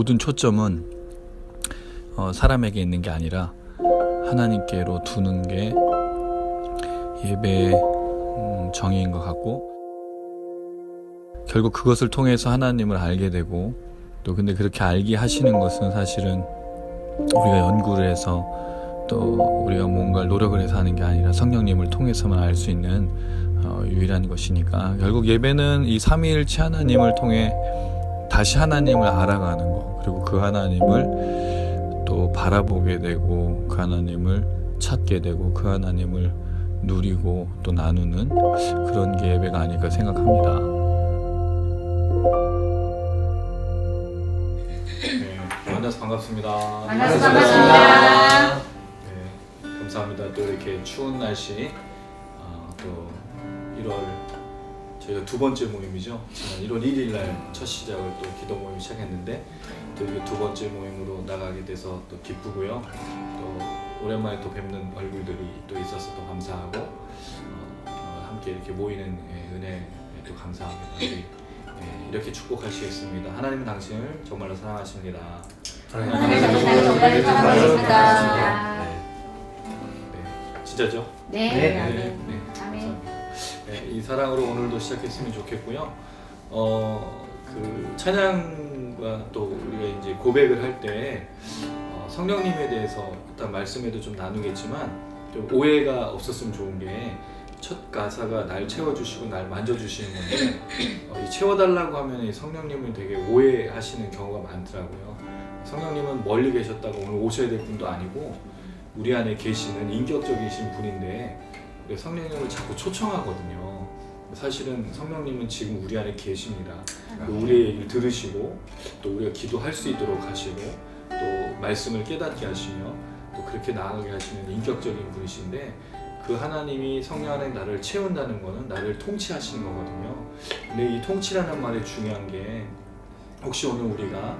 모든 초점은 사람에게 있는 게 아니라 하나님께로 두는 게 예배의 정의인 것 같고, 결국 그것을 통해서 하나님을 알게 되고, 또 근데 그렇게 알게 하시는 것은 사실은 우리가 연구를 해서 또 우리가 뭔가를 노력을 해서 하는 게 아니라 성령님을 통해서만 알 수 있는 유일한 것이니까, 결국 예배는 이 삼위일체 하나님을 통해 다시 하나님을 알아가는 거, 그리고 그 하나님을 또 바라보게 되고 그 하나님을 찾게 되고 그 하나님을 누리고 또 나누는 그런 게 예배가 아닐까 생각합니다. 네, 만나서 반갑습니다. 만나서 반갑습니다. 네, 감사합니다. 또 이렇게 추운 날씨, 또 1월 저희가 두 번째 모임이죠. 지난 1월 1일 날 첫 시작을 또 기도 모임 시작했는데, 또 이게 두 번째 모임으로 나가게 돼서 또 기쁘고요. 또 오랜만에 또 뵙는 얼굴들이 또 있어서 또 감사하고, 함께 이렇게 모이는 은혜 또 감사합니다. 우리 이렇게 축복하시겠습니다. 하나님은 당신을 정말로 사랑하십니다. 하나님은 정말 사랑하십니다. 네, 진짜죠? 네. 네. 아멘. 감사합니다. 네, 이 사랑으로 오늘도 시작했으면 좋겠고요. 그 찬양과 또 우리가 이제 고백을 할 때 성령님에 대해서 일단 말씀에도 좀 나누겠지만, 좀 오해가 없었으면 좋은 게, 첫 가사가 날 채워주시고 날 만져주시는 건데, 이 채워달라고 하면 이 성령님을 되게 오해하시는 경우가 많더라고요. 성령님은 멀리 계셨다가 오늘 오셔야 될 분도 아니고 우리 안에 계시는 인격적이신 분인데, 성령님을 자꾸 초청하거든요. 사실은 성령님은 지금 우리 안에 계십니다. 우리의 얘기를 들으시고 또 우리가 기도할 수 있도록 하시고 또 말씀을 깨닫게 하시며 또 그렇게 나아가게 하시는 인격적인 분이신데, 그 하나님이 성령 안에 나를 채운다는 거는 나를 통치하시는 거거든요. 근데 이 통치라는 말이 중요한 게, 혹시 오늘 우리가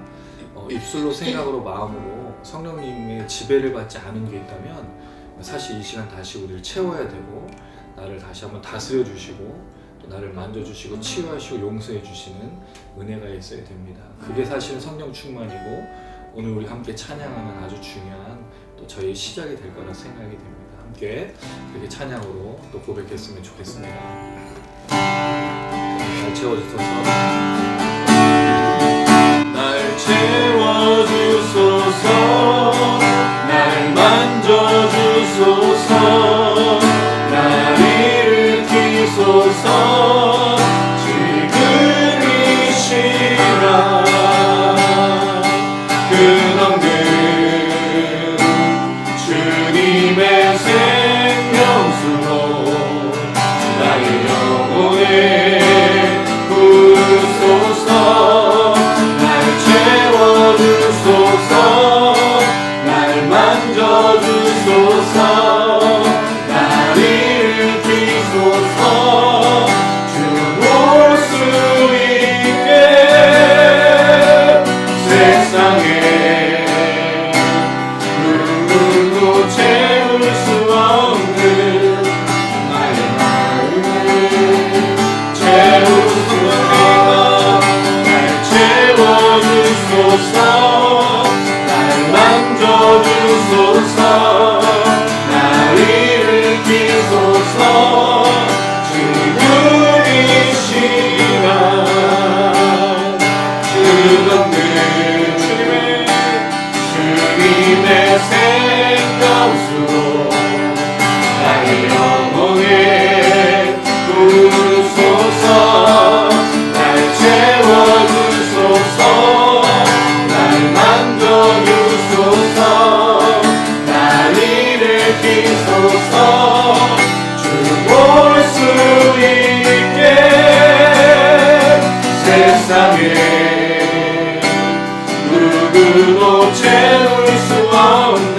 입술로 생각으로 마음으로 성령님의 지배를 받지 않은 게 있다면, 사실 이 시간 다시 우리를 채워야 되고 나를 다시 한번 다스려 주시고 또 나를 만져주시고 치유하시고 용서해 주시는 은혜가 있어야 됩니다. 그게 사실은 성령 충만이고 오늘 우리 함께 찬양하는 아주 중요한 또 저희의 시작이 될 거라 생각이 됩니다. 함께 이렇게 찬양으로 또 고백했으면 좋겠습니다. 날 채워주소서, 날 채워주소서, 날 만져주소서, 날 일으키소서, 지금 이 시간 끝없는 주님의 생명수로 나의 영혼에 부으소서, 날 채워주소서, 날 만져주소서, 날 일으키소서, 주 볼 수 있게 세상에 누구도 채울 수 없는 나의 마음을 채울 수 있는 날 채워주소서, 날 만져주소서, 날 일으키소서, 지금 이 시간 끝없는 주님의 생명수로 나의 영혼에 부으소서, 날 채워주소서, 날 만져주소서, 날 일으키소서, 주 볼 수 있게 세상에 누구도 채울 수 없는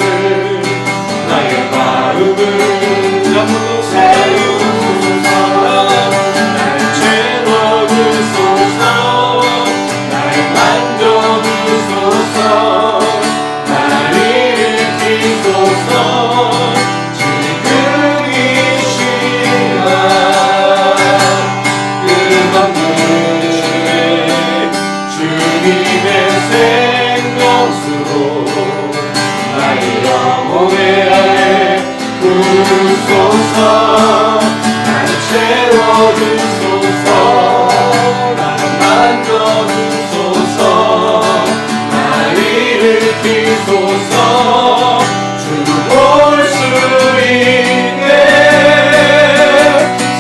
노래하네 부르소서 나를 채워주소서 나를 만져주소서 나를 일으키소서 주를 볼 수 있네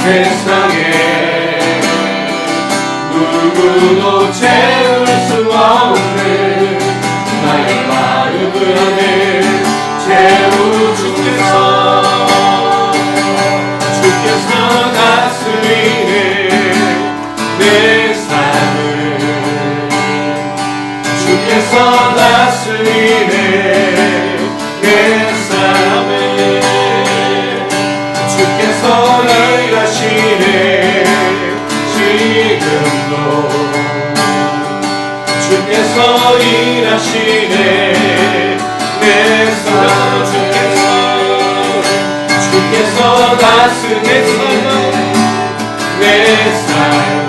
세상에 누구도 채울 수 없는 나의 마음을 안에 주께서 다스리네 내 삶을 주께서 다스리네 내 삶을 주께서 일하시네 지금도 주께서 일하시네 내 삶을 주께서 다스리네 내 삶을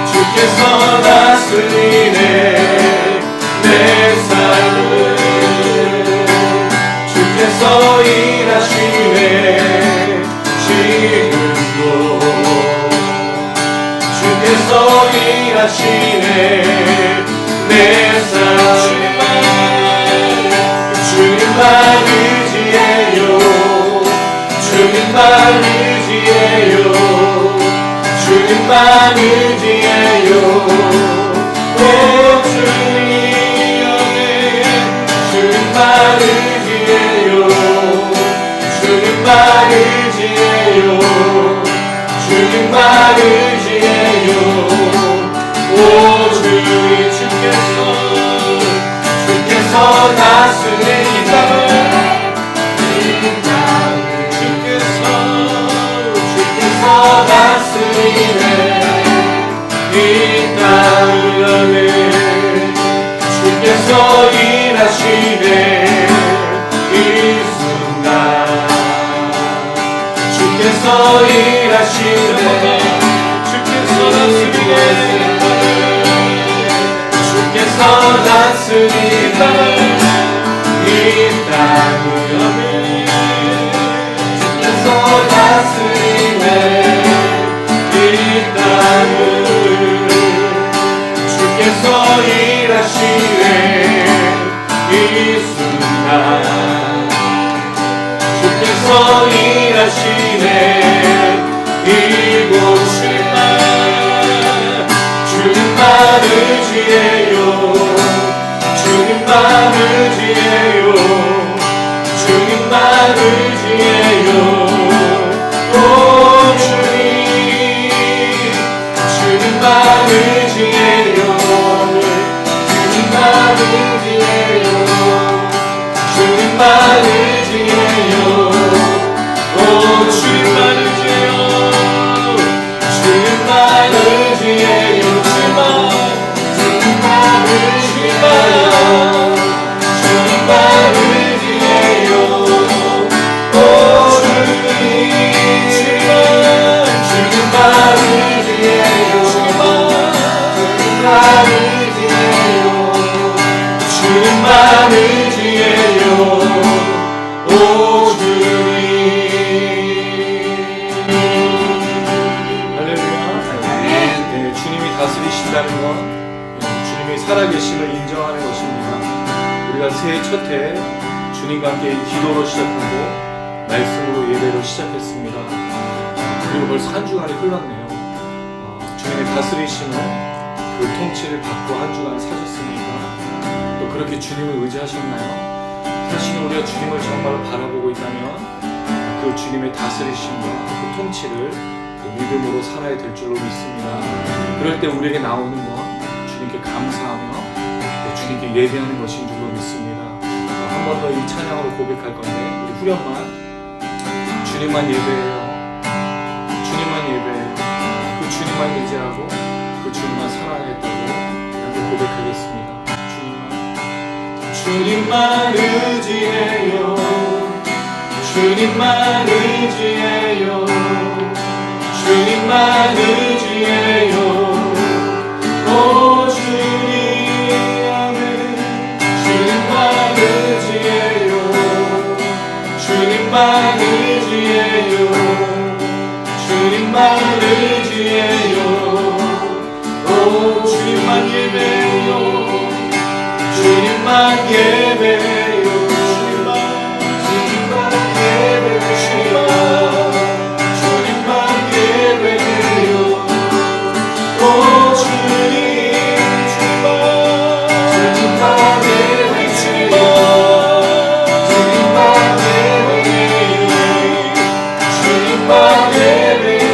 주께서 다스리네 내 삶을 주께서 일하시네 지금도 주께서 일하시네 내 삶을 주님만 의지해요 주님만 의지해요 주님만 의지해요 오 주님 주님만 의지해요 주님만 의지해요 주님만 의지해요 오 주님 주께서 다스리다 다스리네 이 땅을 안에 주께서 일하시네 이 순간 주께서 일하시네 주께서 다스리네 주께서 다스리네 이 땅을 안에 주께서 다스리네 주께서 일하시네 이 순간 주께서 일하시네 이곳에 주님만 의지해요 주님만 의지해요 주님만 의지해요 오 주님 주님만 의지해요 주님만 의지해요 주님만 의지해요 오 주님만 의지해요 주님만 의지해요 주님만 의지해요 주님만 의지해요 오 주님 주님만 의지해요 주님만 의지해요 오 주님 할렐루야 네, 주님이 다스리신다는 건 주님이 살아계심을 인정하는 것입니다. 우리가 새해 첫해 주님과 함께 기도로 시작하고 말씀으로 예배로 시작했습니다. 그리고 벌써 한 주간이 흘렀네요. 주님의 다스리심을 그 통치를 받고 한 주간 사셨습니까? 또 그렇게 주님을 의지하셨나요? 사실 우리가 주님을 정말로 바라보고 있다면 그 주님의 다스리심과 그 통치를 그 믿음으로 살아야 될 줄로 믿습니다. 그럴 때 우리에게 나오는 건 주님께 감사하며 주님께 예배하는 것인 줄로 믿습니다. 한 번 더 이 찬양으로 고백할 건데 우리 후렴만 주님만 예배해요. 주님만 예배해요. 그 주님만 의지하고 그 주님만 사랑하겠다고 함께 고백하겠습니다. 주님만 의지해요. 주님만 의지해요. 주님만 의지해요. 오 주님 주님만 의지해요. 주님만 의지해요. 주님만 의지해요. 오 주님만 예배해요. 주님만 예배해요. 주님만 예배해요. 주님만 예배해요. 오 주님 주님만 예배해요.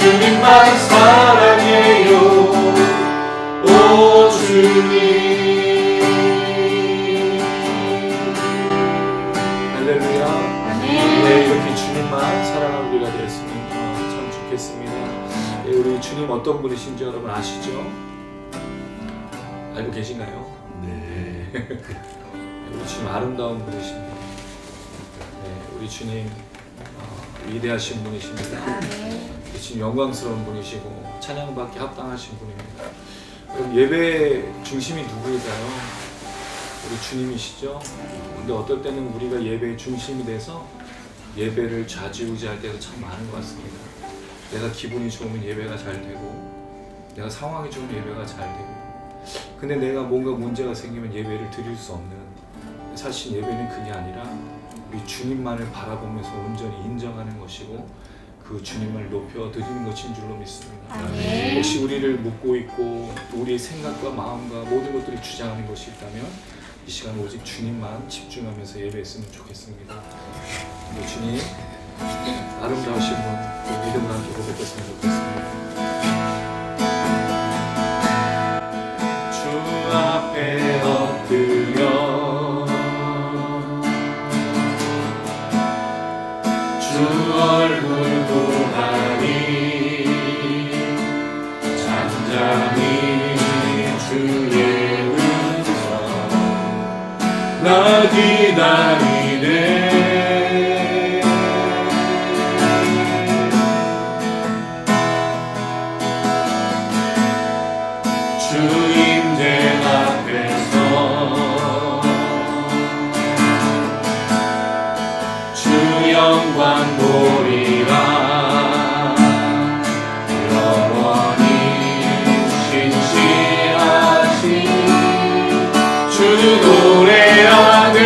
주님만 사랑해요. 오 주님. 할렐루야. 네, 이렇게 주님만 사랑하는 우리가 되었으면 참 좋겠습니다. 네, 우리 주님 어떤 분이신지 여러분 아시죠? 알고 계신가요? 네. 우리 주님 아름다운 분이십니다. 네, 우리 주님 위대하신 분이십니다. 지금 영광스러운 분이시고 찬양받기 합당하신 분입니다. 그럼 예배 중심이 누구일까요? 우리 주님이시죠. 근데 어떨 때는 우리가 예배의 중심이 돼서 예배를 좌지우지할 때도 참 많은 것 같습니다. 내가 기분이 좋으면 예배가 잘 되고 내가 상황이 좋으면 예배가 잘 되고 근데 내가 뭔가 문제가 생기면 예배를 드릴 수 없는, 사실 예배는 그게 아니라 우리 주님만을 바라보면서 온전히 인정하는 것이고 그 주님을 높여드리는 것인 줄로 믿습니다. 아멘. 혹시 우리를 묻고 있고 또 우리의 생각과 마음과 모든 것들이 주장하는 것이 있다면 이 시간 오직 주님만 집중하면서 예배했으면 좋겠습니다. 우리 주님 아름다우신 분 믿음으로 함께 고백했으면 좋겠습니다. 주 앞에 엎드려 주 얼굴 보하니 잠잠히 주의 음성 나 기다리네. 주 임재 앞에서 주 영광 보리라. 영원히 신실하신 주 노래하네.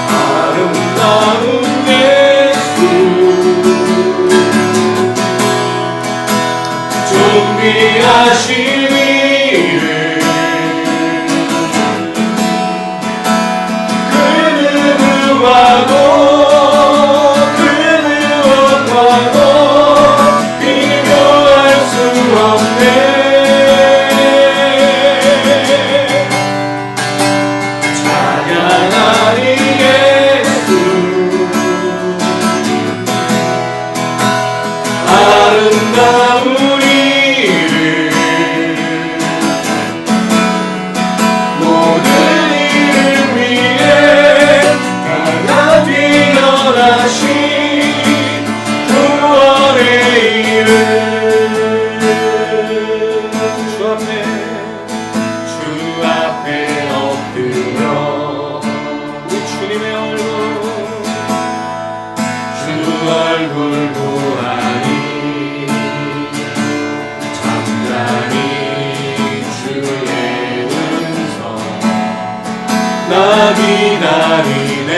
아름다운 예수 존귀하신 이름 그는 우아하고 그는 원하고 비교할 수 없네. 찬양하리 예수 아름다운 얼굴 보아니 잠잠히 주의 음성 나 기다리네.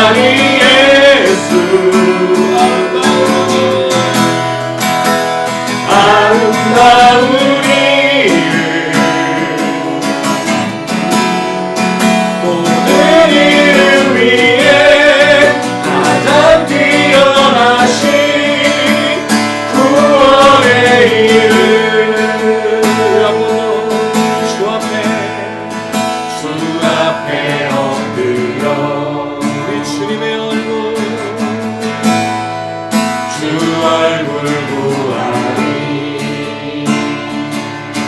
찬양하리 예수 아름다운 이름 모든 이름 위에 가장 뛰어나신 구원의 이름 주 앞에 엎드려 우리 주님의 얼굴 주 얼굴 구하리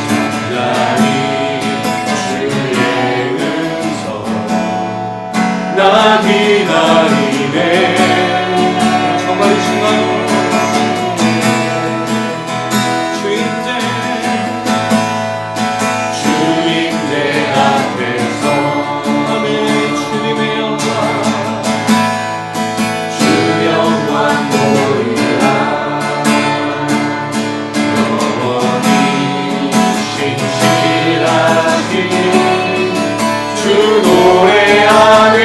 찬양하리 주의 은성 나 기다리네 정말이신가요? 주임재 앞에서 아멘 주님의 영광 주 영광 보이라 영원히 신실하신 주 노래하네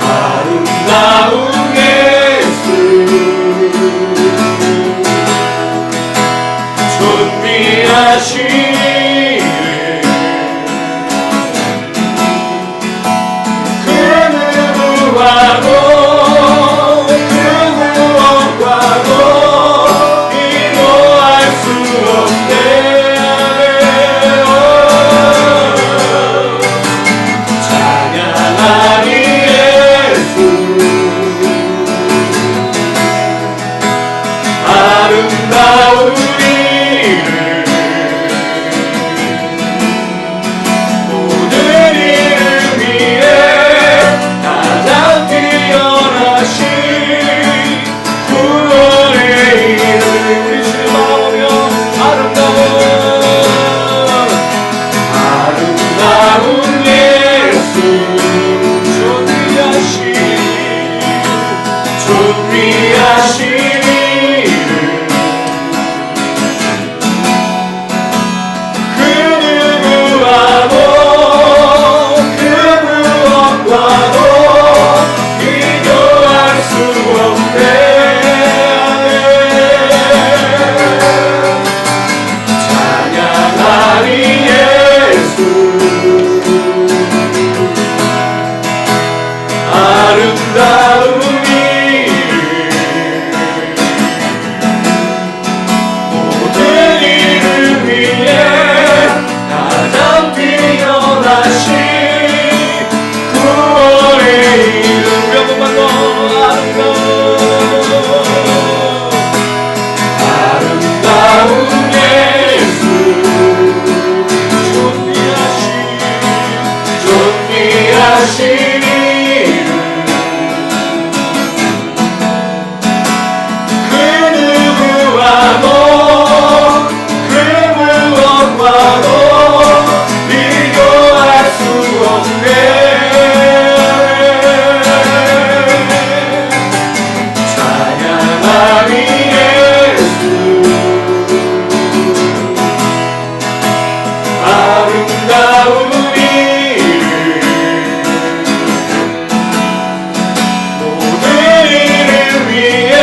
아름다운 예수 존귀하신 그 누구와도 그 무엇과도 비교할 수 없네 찬양하리 예수 아름다운 이름 모든 이름 위에 가장 뛰어나신 구원의 이름 우리 주님 바라보며 아름다운 예수 존귀하신 이름 그 누구와도 그 무엇과도 비교할 수 없네 찬양하리 예수 아름다운 이름 모든 이름 위에 가장 뛰어나신 구원의 이름 몇 번만 더 아름다운 예수 존귀하신 이름 그 누구와도 그 무엇과도 비교할 수 없네 찬양하리 예수 아름다운 이름 모든 이름 위에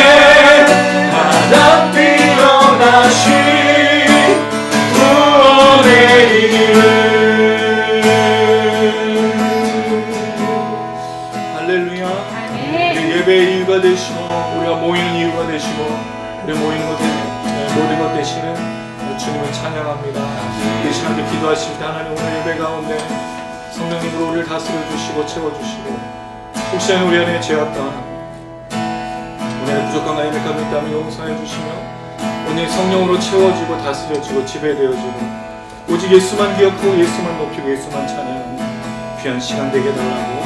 가장 뛰어나신 구원의 이름 할렐루야 우리 예배의 이유가 되시고 우리가 모이는 이유가 되시고 우리 모이는 것 모든 것 되시는 주님을 찬양합니다. 이 시간에 기도하실 때 하나님 오늘 예배 가운데 성령님으로 우리를 다스려 주시고 채워주시고 혹시나 우리 안에 죄악과 오늘의 부족한 가임백함 있다면 용서해 주시며 오늘 성령으로 채워지고 다스려지고 지배되어지고 오직 예수만 기억하고 예수만 높이고 예수만 찬양하는 귀한 시간 되게 달라고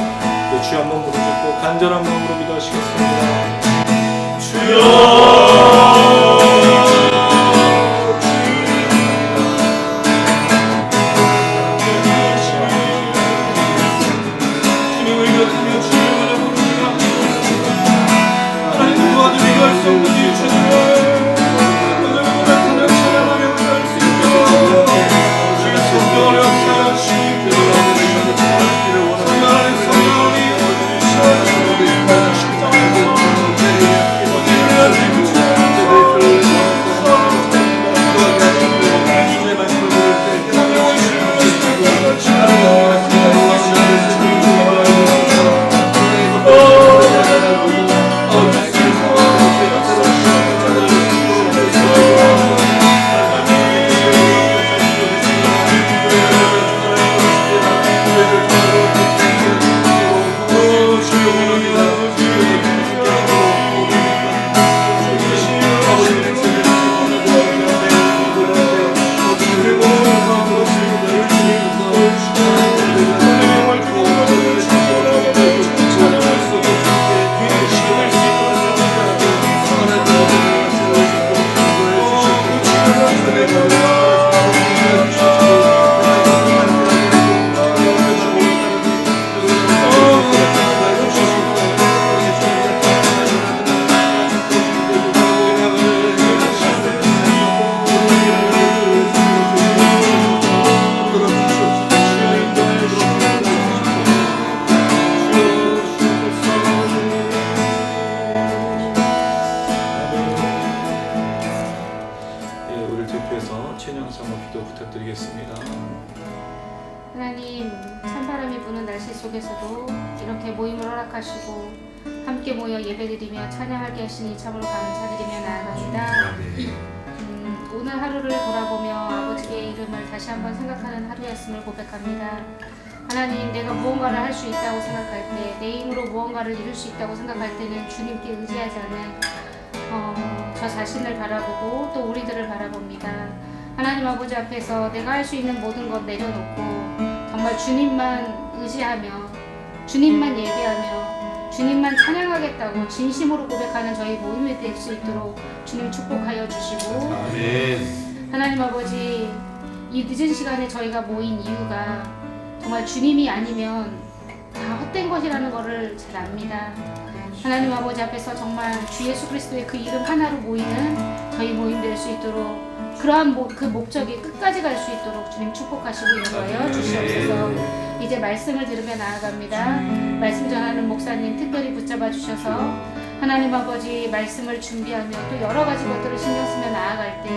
주 한번 부르짖고 간절한 마음으로 기도하시겠습니다. 주여 주의 성령을 역사하시고 기도하겠습니다. 하나님, 찬바람이 부는 날씨 속에서도 이렇게 모임을 허락하시고 함께 모여 예배드리며 찬양하게 하시니 참으로 감사드리며 나아갑니다. 오늘 하루를 돌아보며 아버지의 이름을 다시 한번 생각하는 하루였음을 고백합니다. 하나님, 내가 무언가를 할 수 있다고 생각할 때, 내 힘으로 무언가를 이룰 수 있다고 생각할 때는 주님께 의지하지 않은 저 자신을 바라보고 또 우리들을 바라봅니다. 하나님 아버지 앞에서 내가 할 수 있는 모든 것 내려놓고 정말 주님만 의지하며 주님만 예배하며 주님만 찬양하겠다고 진심으로 고백하는 저희 모임이 될 수 있도록 주님 축복하여 주시고, 아멘. 하나님 아버지, 이 늦은 시간에 저희가 모인 이유가 정말 주님이 아니면 다 헛된 것이라는 것을 잘 압니다. 하나님 아버지 앞에서 정말 주 예수 그리스도의 그 이름 하나로 모이는 저희 모임 될 수 있도록, 그러한 그 목적이 끝까지 갈 수 있도록 주님 축복하시고 인도하여 주시옵소서. 이제 말씀을 들으며 나아갑니다. 말씀 전하는 목사님 특별히 붙잡아 주셔서 하나님 아버지 말씀을 준비하며 또 여러 가지 것들을 신경 쓰며 나아갈 때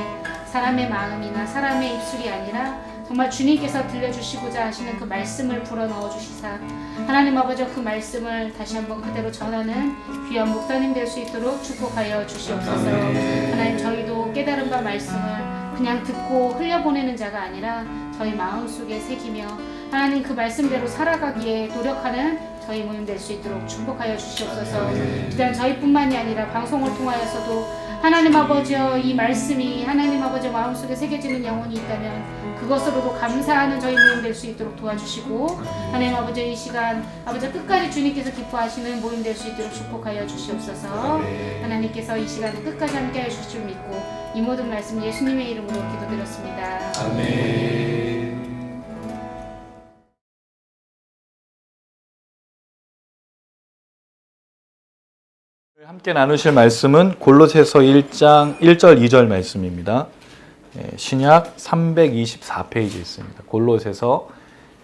사람의 마음이나 사람의 입술이 아니라 정말 주님께서 들려주시고자 하시는 그 말씀을 불어넣어 주시사 하나님 아버지 그 말씀을 다시 한번 그대로 전하는 귀한 목사님 될 수 있도록 축복하여 주시옵소서. 하나님, 저희도 깨달음과 말씀을 그냥 듣고 흘려보내는 자가 아니라 저희 마음속에 새기며 하나님 그 말씀대로 살아가기에 노력하는 저희 모임 될 수 있도록 축복하여 주시옵소서. 비단 저희뿐만이 아니라 방송을 통하여서도 하나님 아버지여 이 말씀이 하나님 아버지 마음속에 새겨지는 영혼이 있다면 그것으로도 감사하는 저희 모임 될 수 있도록 도와주시고, 하나님 아버지 이 시간 아버지 끝까지 주님께서 기뻐하시는 모임 될 수 있도록 축복하여 주시옵소서. 하나님께서 이 시간 끝까지 함께해 주실 줄 믿고 이 모든 말씀 예수님의 이름으로 기도드렸습니다. 아멘. 함께 나누실 말씀은 골로새서 1장 1절 2절 말씀입니다. 신약 324페이지에 있습니다. 골로새서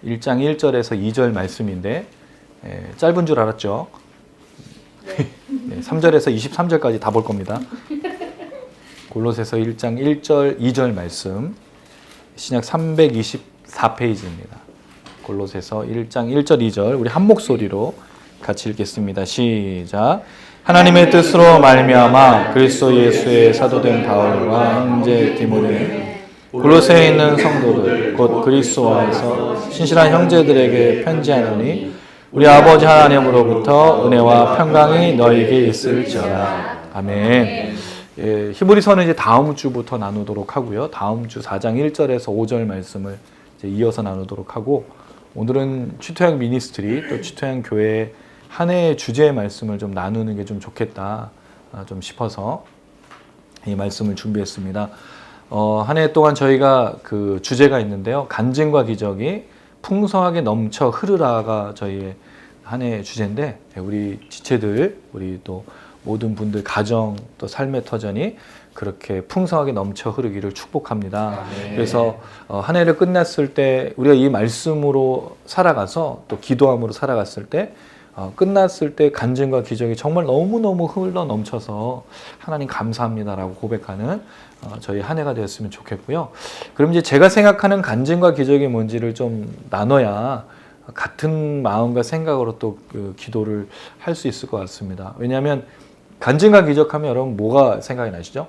1장 1절에서 2절 말씀인데 짧은 줄 알았죠? 네, 3절에서 23절까지 다 볼 겁니다. 골로새서 1장 1절 2절 말씀, 신약 324페이지입니다. 골로새서 1장 1절 2절 우리 한 목소리로 같이 읽겠습니다. 시작. 하나님의 뜻으로 말미암아 그리스도 예수의 사도된 바울과 형제 디모데, 골로새에 있는 성도들 곧 그리스도 안에서 신실한 형제들에게 편지하노니 우리 아버지 하나님으로부터 은혜와 평강이 너희에게 있을지어다. 아멘. 예, 히브리서는 이제 다음 주부터 나누도록 하고요. 다음 주 4장 1절에서 5절 말씀을 이제 이어서 나누도록 하고, 오늘은 추토양 미니스트리 또 추토양 교회 한 해의 주제의 말씀을 좀 나누는 게 좀 좋겠다 좀 싶어서 이 말씀을 준비했습니다. 한 해 동안 저희가 그 주제가 있는데요. 간증과 기적이 풍성하게 넘쳐 흐르라가 저희의 한 해의 주제인데, 우리 지체들, 우리 또 모든 분들 가정 또 삶의 터전이 그렇게 풍성하게 넘쳐 흐르기를 축복합니다. 그래서 한 해를 끝났을 때 우리가 이 말씀으로 살아가서 또 기도함으로 살아갔을 때 끝났을 때 간증과 기적이 정말 너무너무 흘러 넘쳐서 하나님 감사합니다라고 고백하는 저희 한 해가 되었으면 좋겠고요. 그럼 이제 제가 생각하는 간증과 기적이 뭔지를 좀 나눠야 같은 마음과 생각으로 또 그 기도를 할 수 있을 것 같습니다. 왜냐하면 간증과 기적하면 여러분 뭐가 생각이 나시죠?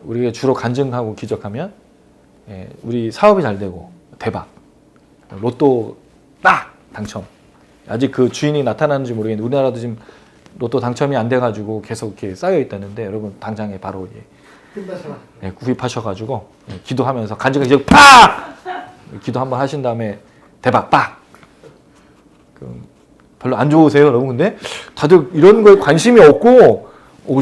우리가 주로 간증하고 기적하면 우리 사업이 잘 되고 대박, 로또 딱 당첨. 아직 그 주인이 나타나는지 모르겠는데 우리나라도 지금 로또 당첨이 안 돼가지고 계속 이렇게 쌓여 있다는데, 여러분 당장에 바로 구입하셔가지고 기도하면서 간증과 기적 팍! 기도 한번 하신 다음에 대박 빡! 별로 안 좋으세요 여러분? 근데 다들 이런 거에 관심이 없고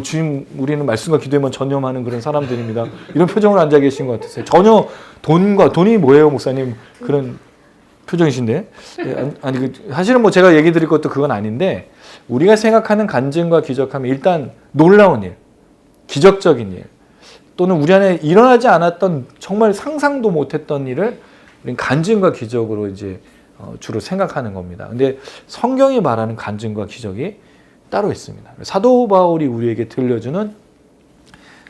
주님 우리는 말씀과 기도에만 전념하는 그런 사람들입니다. 이런 표정으로 앉아 계신 것 같으세요. 전혀 돈이 뭐예요 목사님? 그런 표정이신데, 아니 사실은 뭐 제가 얘기 드릴 것도 그건 아닌데, 우리가 생각하는 간증과 기적하면 일단 놀라운 일, 기적적인 일, 또는 우리 안에 일어나지 않았던 정말 상상도 못했던 일을 우리는 간증과 기적으로 이제 주로 생각하는 겁니다. 근데 성경이 말하는 간증과 기적이 따로 있습니다. 사도 바울이 우리에게 들려주는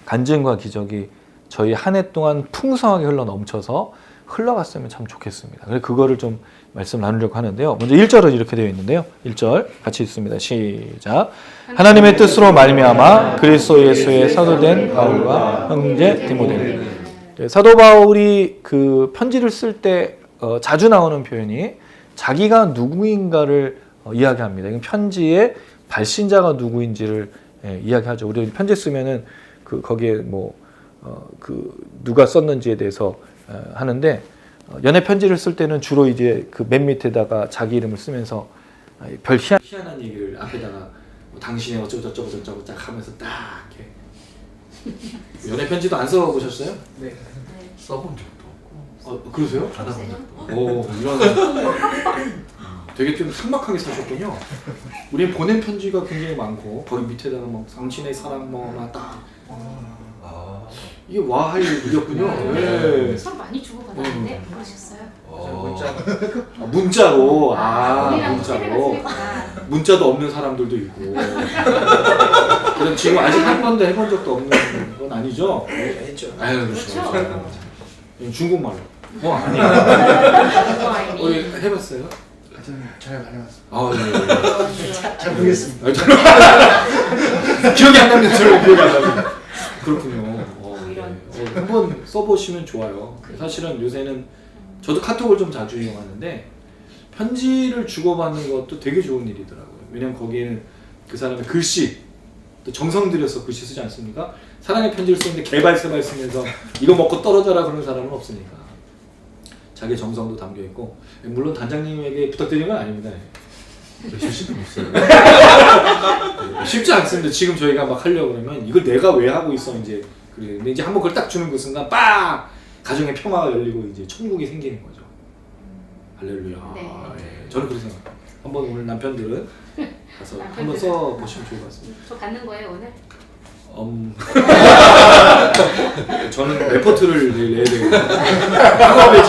간증과 기적이 저희 한 해 동안 풍성하게 흘러 넘쳐서 흘러갔으면 참 좋겠습니다. 그래서 그거를 좀 말씀 나누려고 하는데요. 먼저 1절은 이렇게 되어 있는데요. 1절 같이 읽습니다. 시작. 하나님의 뜻으로 말미암아 그리스도 예수의 사도된 바울과 형제 디모데. 사도 바울이 그 편지를 쓸 때 자주 나오는 표현이 자기가 누구인가를 이야기합니다. 이건 편지의 발신자가 누구인지를 이야기하죠. 우리 편지 쓰면은 거기에 뭐 누가 썼는지에 대해서 하는데 연애 편지를 쓸 때는 주로 이제 그 맨 밑에다가 자기 이름을 쓰면서 별 희한한 얘기를 앞에다가 뭐 당신의 어쩌고 저쩌고 딱 하면서 딱 이렇게. 연애 편지도 안 써보셨어요? 네. 써본 적도 없고. 그러세요? 받아본 적도 없고. 오, 이런 되게 좀 삭막하게 사셨군요. 우리는 보낸 편지가 굉장히 많고 거기 밑에다가 막 당신의 사랑 뭐나 딱. 이게 와 할 일이었군요. 네. 서로 많이 주고받았는데 안 그러셨어요? 문자로. 우리랑 문자로. 세대가 틀리구나. 문자도 없는 사람들도 있고. 그럼 지금 아직 한 번도 해본 적도 없는 건 아니죠? 했죠. 아유, 그렇죠. 중국말로. 아니야. 아이니. 우리 해봤어요? 잘 다녀왔어요. 아, 네. 잘 모르겠습니다. 기억이 안 나는데 저를 기억이 안 나요. 그렇군요. 이런. 한번 써보시면 좋아요. 사실은 요새는 저도 카톡을 좀 자주 이용하는데 편지를 주고받는 것도 되게 좋은 일이더라고요. 왜냐면 거기에는 그 사람의 글씨, 또 정성 들여서 글씨 쓰지 않습니까? 사랑의 편지를 쓰는데 개발세발 쓰면서 이거 먹고 떨어져라 그러는 사람은 없으니까 자기의 정성도 담겨 있고, 물론 단장님에게 부탁드리는 건 아닙니다. 실수도 없어요. 쉽지 않습니다. 지금 저희가 막 하려고 그러면 이걸 내가 왜 하고 있어 이제 그래. 근데 이제 한번 그걸 딱 주는 그 순간 빡 가정의 평화가 열리고 이제 천국이 생기는 거죠. 할렐루야. 네. 예, 저는 그렇게 생각합니다. 한번 오늘 남편들은 가서 한번 써 보시면 좋을 것 같습니다. 저 갖는 거예요 오늘? 저는 레포트를 내야 되거든요. 학업에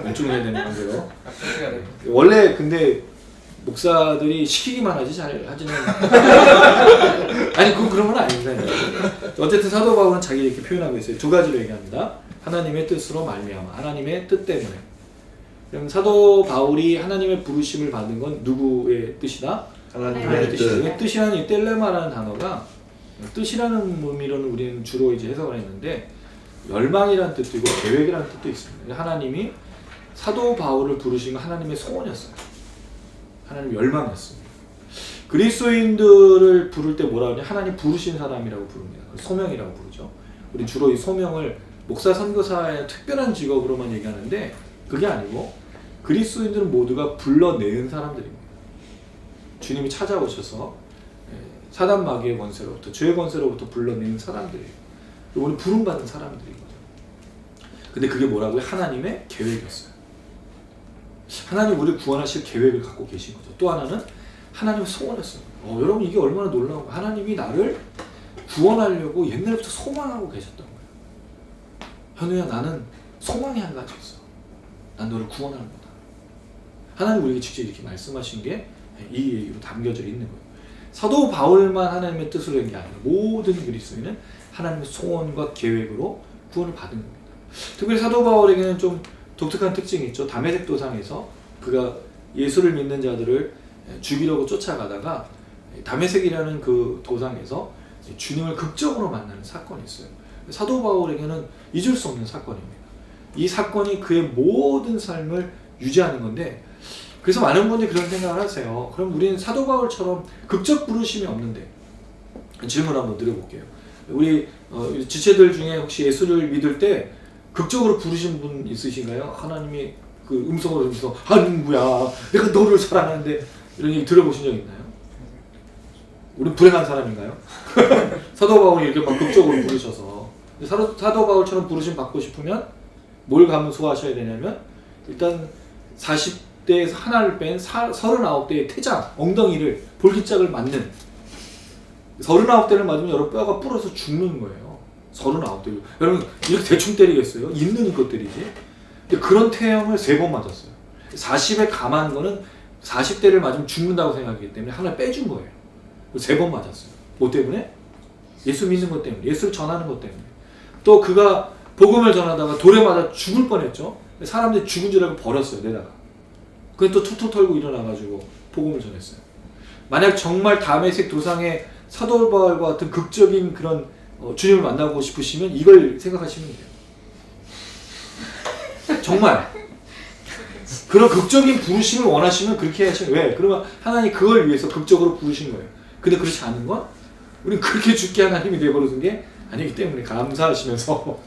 집중해야 되는 관계로. 원래 근데 목사들이 시키기만 하지 잘 하지는 아니 그런 건 아닙니다. 어쨌든 사도 바울은 자기 이렇게 표현하고 있어요. 두 가지로 얘기합니다. 하나님의 뜻으로 말미암아, 하나님의 뜻 때문에. 그럼 사도 바울이 하나님의 부르심을 받은 건 누구의 뜻이다? 하나님의 뜻이다. 뜻이라는 이 텔레마라는 단어가 뜻이라는 의미로는 우리는 주로 이제 해석을 했는데 열망이라는 뜻도 있고 계획이라는 뜻도 있습니다. 하나님이 사도 바울을 부르신 건 하나님의 소원이었어요. 하나님 열망이었습니다. 그리스도인들을 부를 때 뭐라 하냐? 하나님 부르신 사람이라고 부릅니다. 소명이라고 부르죠. 우리 주로 이 소명을 목사 선교사의 특별한 직업으로만 얘기하는데 그게 아니고 그리스도인들은 모두가 불러내은 사람들입니다. 주님이 찾아오셔서 사단 마귀의 권세로부터 죄의 권세로부터 불러내은 사람들이에요. 우리 부름받은 사람들인 거죠. 근데 그게 뭐라고요? 하나님의 계획이었어요. 하나님 우리를 구원하실 계획을 갖고 계신 거죠. 또 하나는 하나님의 소원이었어요. 여러분 이게 얼마나 놀라운 거예요. 하나님이 나를 구원하려고 옛날부터 소망하고 계셨던 거예요. 현우야 나는 소망이 한 가지 있어. 난 너를 구원하는 거다. 하나님 우리에게 직접 이렇게 말씀하신 게 이 얘기로 담겨져 있는 거예요. 사도 바울만 하나님의 뜻으로 한 게 아니라 모든 그리스도인은 하나님의 소원과 계획으로 구원을 받은 겁니다. 특별히 사도 바울에게는 좀 독특한 특징이 있죠. 다메섹 도상에서 그가 예수를 믿는 자들을 죽이려고 쫓아가다가 다메섹이라는 그 도상에서 주님을 극적으로 만나는 사건이 있어요. 사도 바울에게는 잊을 수 없는 사건입니다. 이 사건이 그의 모든 삶을 유지하는 건데, 그래서 많은 분들이 그런 생각을 하세요. 그럼 우리는 사도 바울처럼 극적 부르심이 없는데, 질문 한번 드려볼게요. 우리 지체들 중에 혹시 예수를 믿을 때 극적으로 부르신 분 있으신가요? 하나님이 그 음성으로 들으면서 하는구야 내가 너를 사랑하는데, 이런 얘기 들어보신 적 있나요? 우리 불행한 사람인가요? 사도 바울이 이렇게 막 극적으로 부르셔서, 사도 바울처럼 부르심 받고 싶으면 뭘 감수하셔야 되냐면, 일단 40대에서 하나를 뺀 39대의 태장, 엉덩이를 볼기짝을 맞는, 39대를 맞으면 여러분 뼈가 불어서 죽는 거예요. 39대. 여러분 이렇게 대충 때리겠어요? 있는 것 때리지. 근데 그런 태형을 3번 맞았어요. 40에 감한 거는 40대를 맞으면 죽는다고 생각하기 때문에 하나 빼준 거예요. 3번 맞았어요. 뭐 때문에? 예수 믿는 것 때문에, 예수를 전하는 것 때문에. 또 그가 복음을 전하다가 돌에 맞아 죽을 뻔했죠. 사람들이 죽은 줄 알고 버렸어요, 내다가. 그게 또 툭툭 털고 일어나가지고 복음을 전했어요. 만약 정말 다메섹 도상의 사도 바울과 같은 극적인 그런 주님을 만나고 싶으시면 이걸 생각하시면 돼요. 정말 그런 극적인 부르심을 원하시면 그렇게 하시면 왜? 그러면 하나님 그걸 위해서 극적으로 부르신 거예요. 근데 그렇지 않은 건 우리는 그렇게 죽게 하나님이 내버려둔 게 아니기 때문에 감사하시면서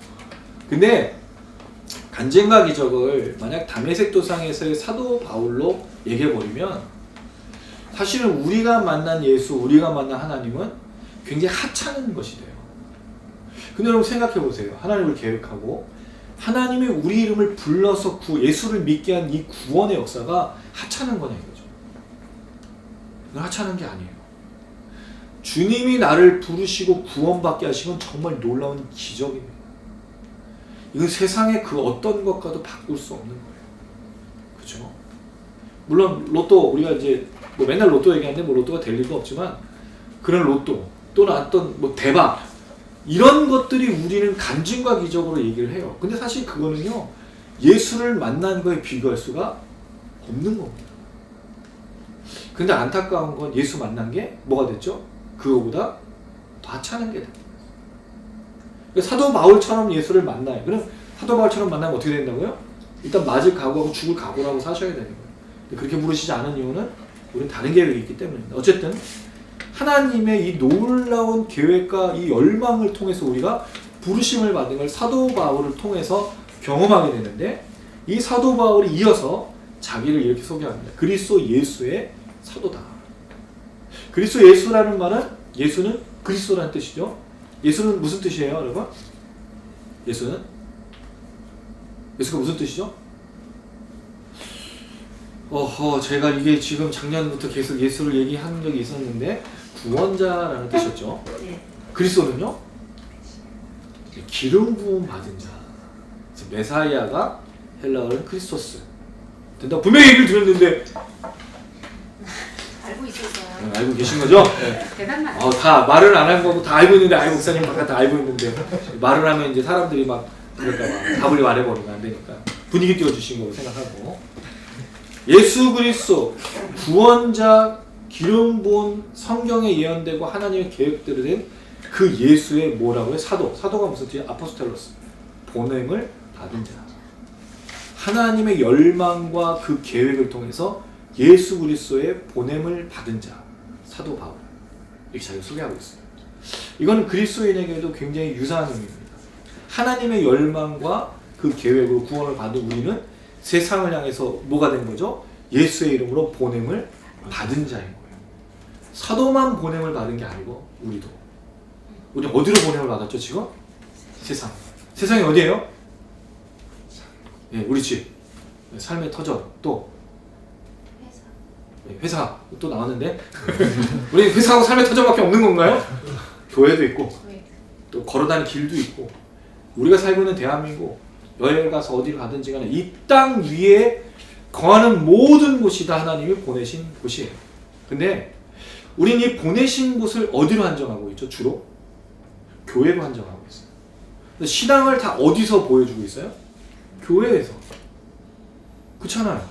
근데 간증과 기적을 만약 다메섹 도상에서의 사도 바울로 얘기해버리면 사실은 우리가 만난 예수, 우리가 만난 하나님은 굉장히 하찮은 것이 돼요. 근데 여러분 생각해보세요. 하나님을 계획하고 하나님이 우리 이름을 불러서 예수를 믿게 한 이 구원의 역사가 하찮은 거냐 이거죠. 이건 하찮은 게 아니에요. 주님이 나를 부르시고 구원받게 하시면 정말 놀라운 기적입니다. 이건 세상의 그 어떤 것과도 바꿀 수 없는 거예요. 그렇죠? 물론 로또 우리가 이제 뭐 맨날 로또 얘기하는데 뭐 로또가 될 일도 없지만 그런 로또 또는 어떤 뭐 대박 이런 것들이 우리는 간증과 기적으로 얘기를 해요. 근데 사실 그거는요 예수를 만난 거에 비교할 수가 없는 겁니다. 근데 안타까운 건 예수 만난 게 뭐가 됐죠? 그거보다 더 하찮은 게 됩니다. 사도 바울처럼 예수를 만나요. 그럼 사도 바울처럼 만나면 어떻게 된다고요? 일단 맞을 각오하고 죽을 각오하고 사셔야 되는 거예요. 그렇게 부르시지 않은 이유는 우리는 다른 계획이 있기 때문입니다. 어쨌든 하나님의 이 놀라운 계획과 이 열망을 통해서 우리가 부르심을 받은 걸 사도 바울을 통해서 경험하게 되는데 이 사도 바울이 이어서 자기를 이렇게 소개합니다. 그리스도 예수의 사도다. 그리스도 예수라는 말은 예수는 그리스도라는 뜻이죠. 예수는 무슨 뜻이에요, 여러분? 예수가 무슨 뜻이죠? 제가 이게 지금 작년부터 계속 예수를 얘기한 적이 있었는데 구원자라는 뜻이었죠. 그리스도는요? 기름 부음 받은 자. 메사이아가 헬라어는 크리스토스. 된다. 분명히 얘기를 들었는데 알고 있었어요. 알고 계신 거죠? 네. 대단하다. 다 말을 안 한 거고 다 알고 있는데 목사님 바깥 다 알고 있는데 말을 하면 이제 사람들이 막 그럴까봐 답을 말해버리면 안 되니까 분위기 띄워주신 거로 생각하고 예수 그리스도 구원자 기름 부은 성경에 예언되고 하나님의 계획대로 된 그 예수의 뭐라고요? 사도가 무슨 뜻이에요? 아포스텔로스 보냄을 받은 자. 하나님의 열망과 그 계획을 통해서 예수 그리스도의 보냄을 받은 자 사도 바울 이렇게 자기를 소개하고 있어요. 이거는 그리스도인에게도 굉장히 유사한 의미입니다. 하나님의 열망과 그 계획으로 구원을 받은 우리는 세상을 향해서 뭐가 된 거죠? 예수의 이름으로 보냄을 받은 자인 거예요. 사도만 보냄을 받은 게 아니고 우리 어디로 보냄을 받았죠 지금? 세상. 세상이 어디예요? 네, 우리 집. 삶의 터전. 또 회사 또 나왔는데 우리 회사하고 삶의 터전밖에 없는 건가요? 교회도 있고 또 걸어다니는 길도 있고 우리가 살고 있는 대한민국 여행 가서 어디를 가든지 간에 이 땅 위에 거하는 모든 곳이 다 하나님이 보내신 곳이에요. 근데 우린 이 보내신 곳을 어디로 한정하고 있죠? 주로? 교회로 한정하고 있어요. 신앙을 다 어디서 보여주고 있어요? 교회에서. 그렇잖아요.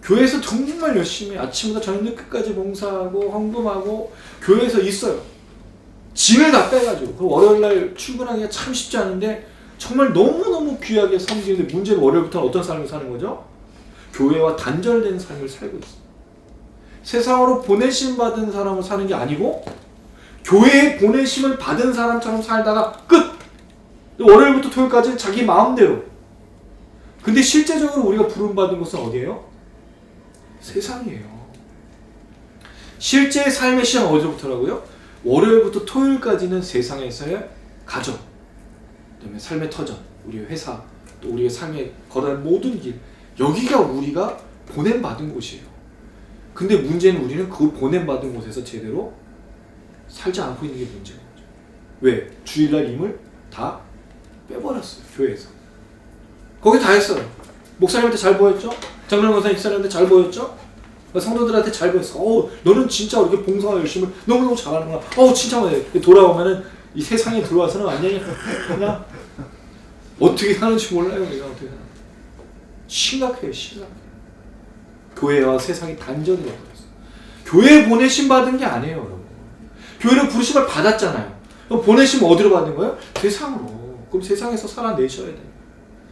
교회에서 정말 열심히 아침부터 저녁 끝까지 봉사하고 헌금하고 교회에서 있어요. 짐을 다 빼가지고 그 월요일날 출근하기가 참 쉽지 않은데 정말 너무너무 귀하게 섬기는데 문제는 월요일부터는 어떤 삶을 사는 거죠? 교회와 단절된 삶을 살고 있어요. 세상으로 보내심 받은 사람을 사는 게 아니고 교회에 보내심을 받은 사람처럼 살다가 끝! 월요일부터 토요일까지는 자기 마음대로. 근데 실제적으로 우리가 부름받은 곳은 어디예요? 세상이에요. 실제 삶의 시작 어디로부터라고요? 월요일부터 토요일까지는 세상에서의 가정, 그다음에 삶의 터전, 우리의 회사, 또 우리의 삶에 걸어가는 모든 길, 여기가 우리가 보냄받은 곳이에요. 근데 문제는 우리는 그 보냄받은 곳에서 제대로 살지 않고 있는 게 문제인 거죠. 왜? 주일날 힘을 다 빼버렸어요. 교회에서. 거기 다 했어요. 목사님한테 잘 보였죠? 장로님 목사님 집사님한테 잘 보였죠? 성도들한테 잘 보였어. 너는 진짜 이렇게 봉사 열심히 너무너무 잘하는구나. 진짜 말해. 돌아오면은 이 세상에 들어와서는 완전히 그냥 어떻게 사는지 몰라요. 내가 어떻게 사는. 심각해요. 교회와 세상이 단절이 되어버렸어요. 교회에 보내심 받은 게 아니에요, 여러분. 교회로 부르심을 받았잖아요. 그럼 보내심 어디로 받는 거예요? 세상으로. 그럼 세상에서 살아내셔야 돼요.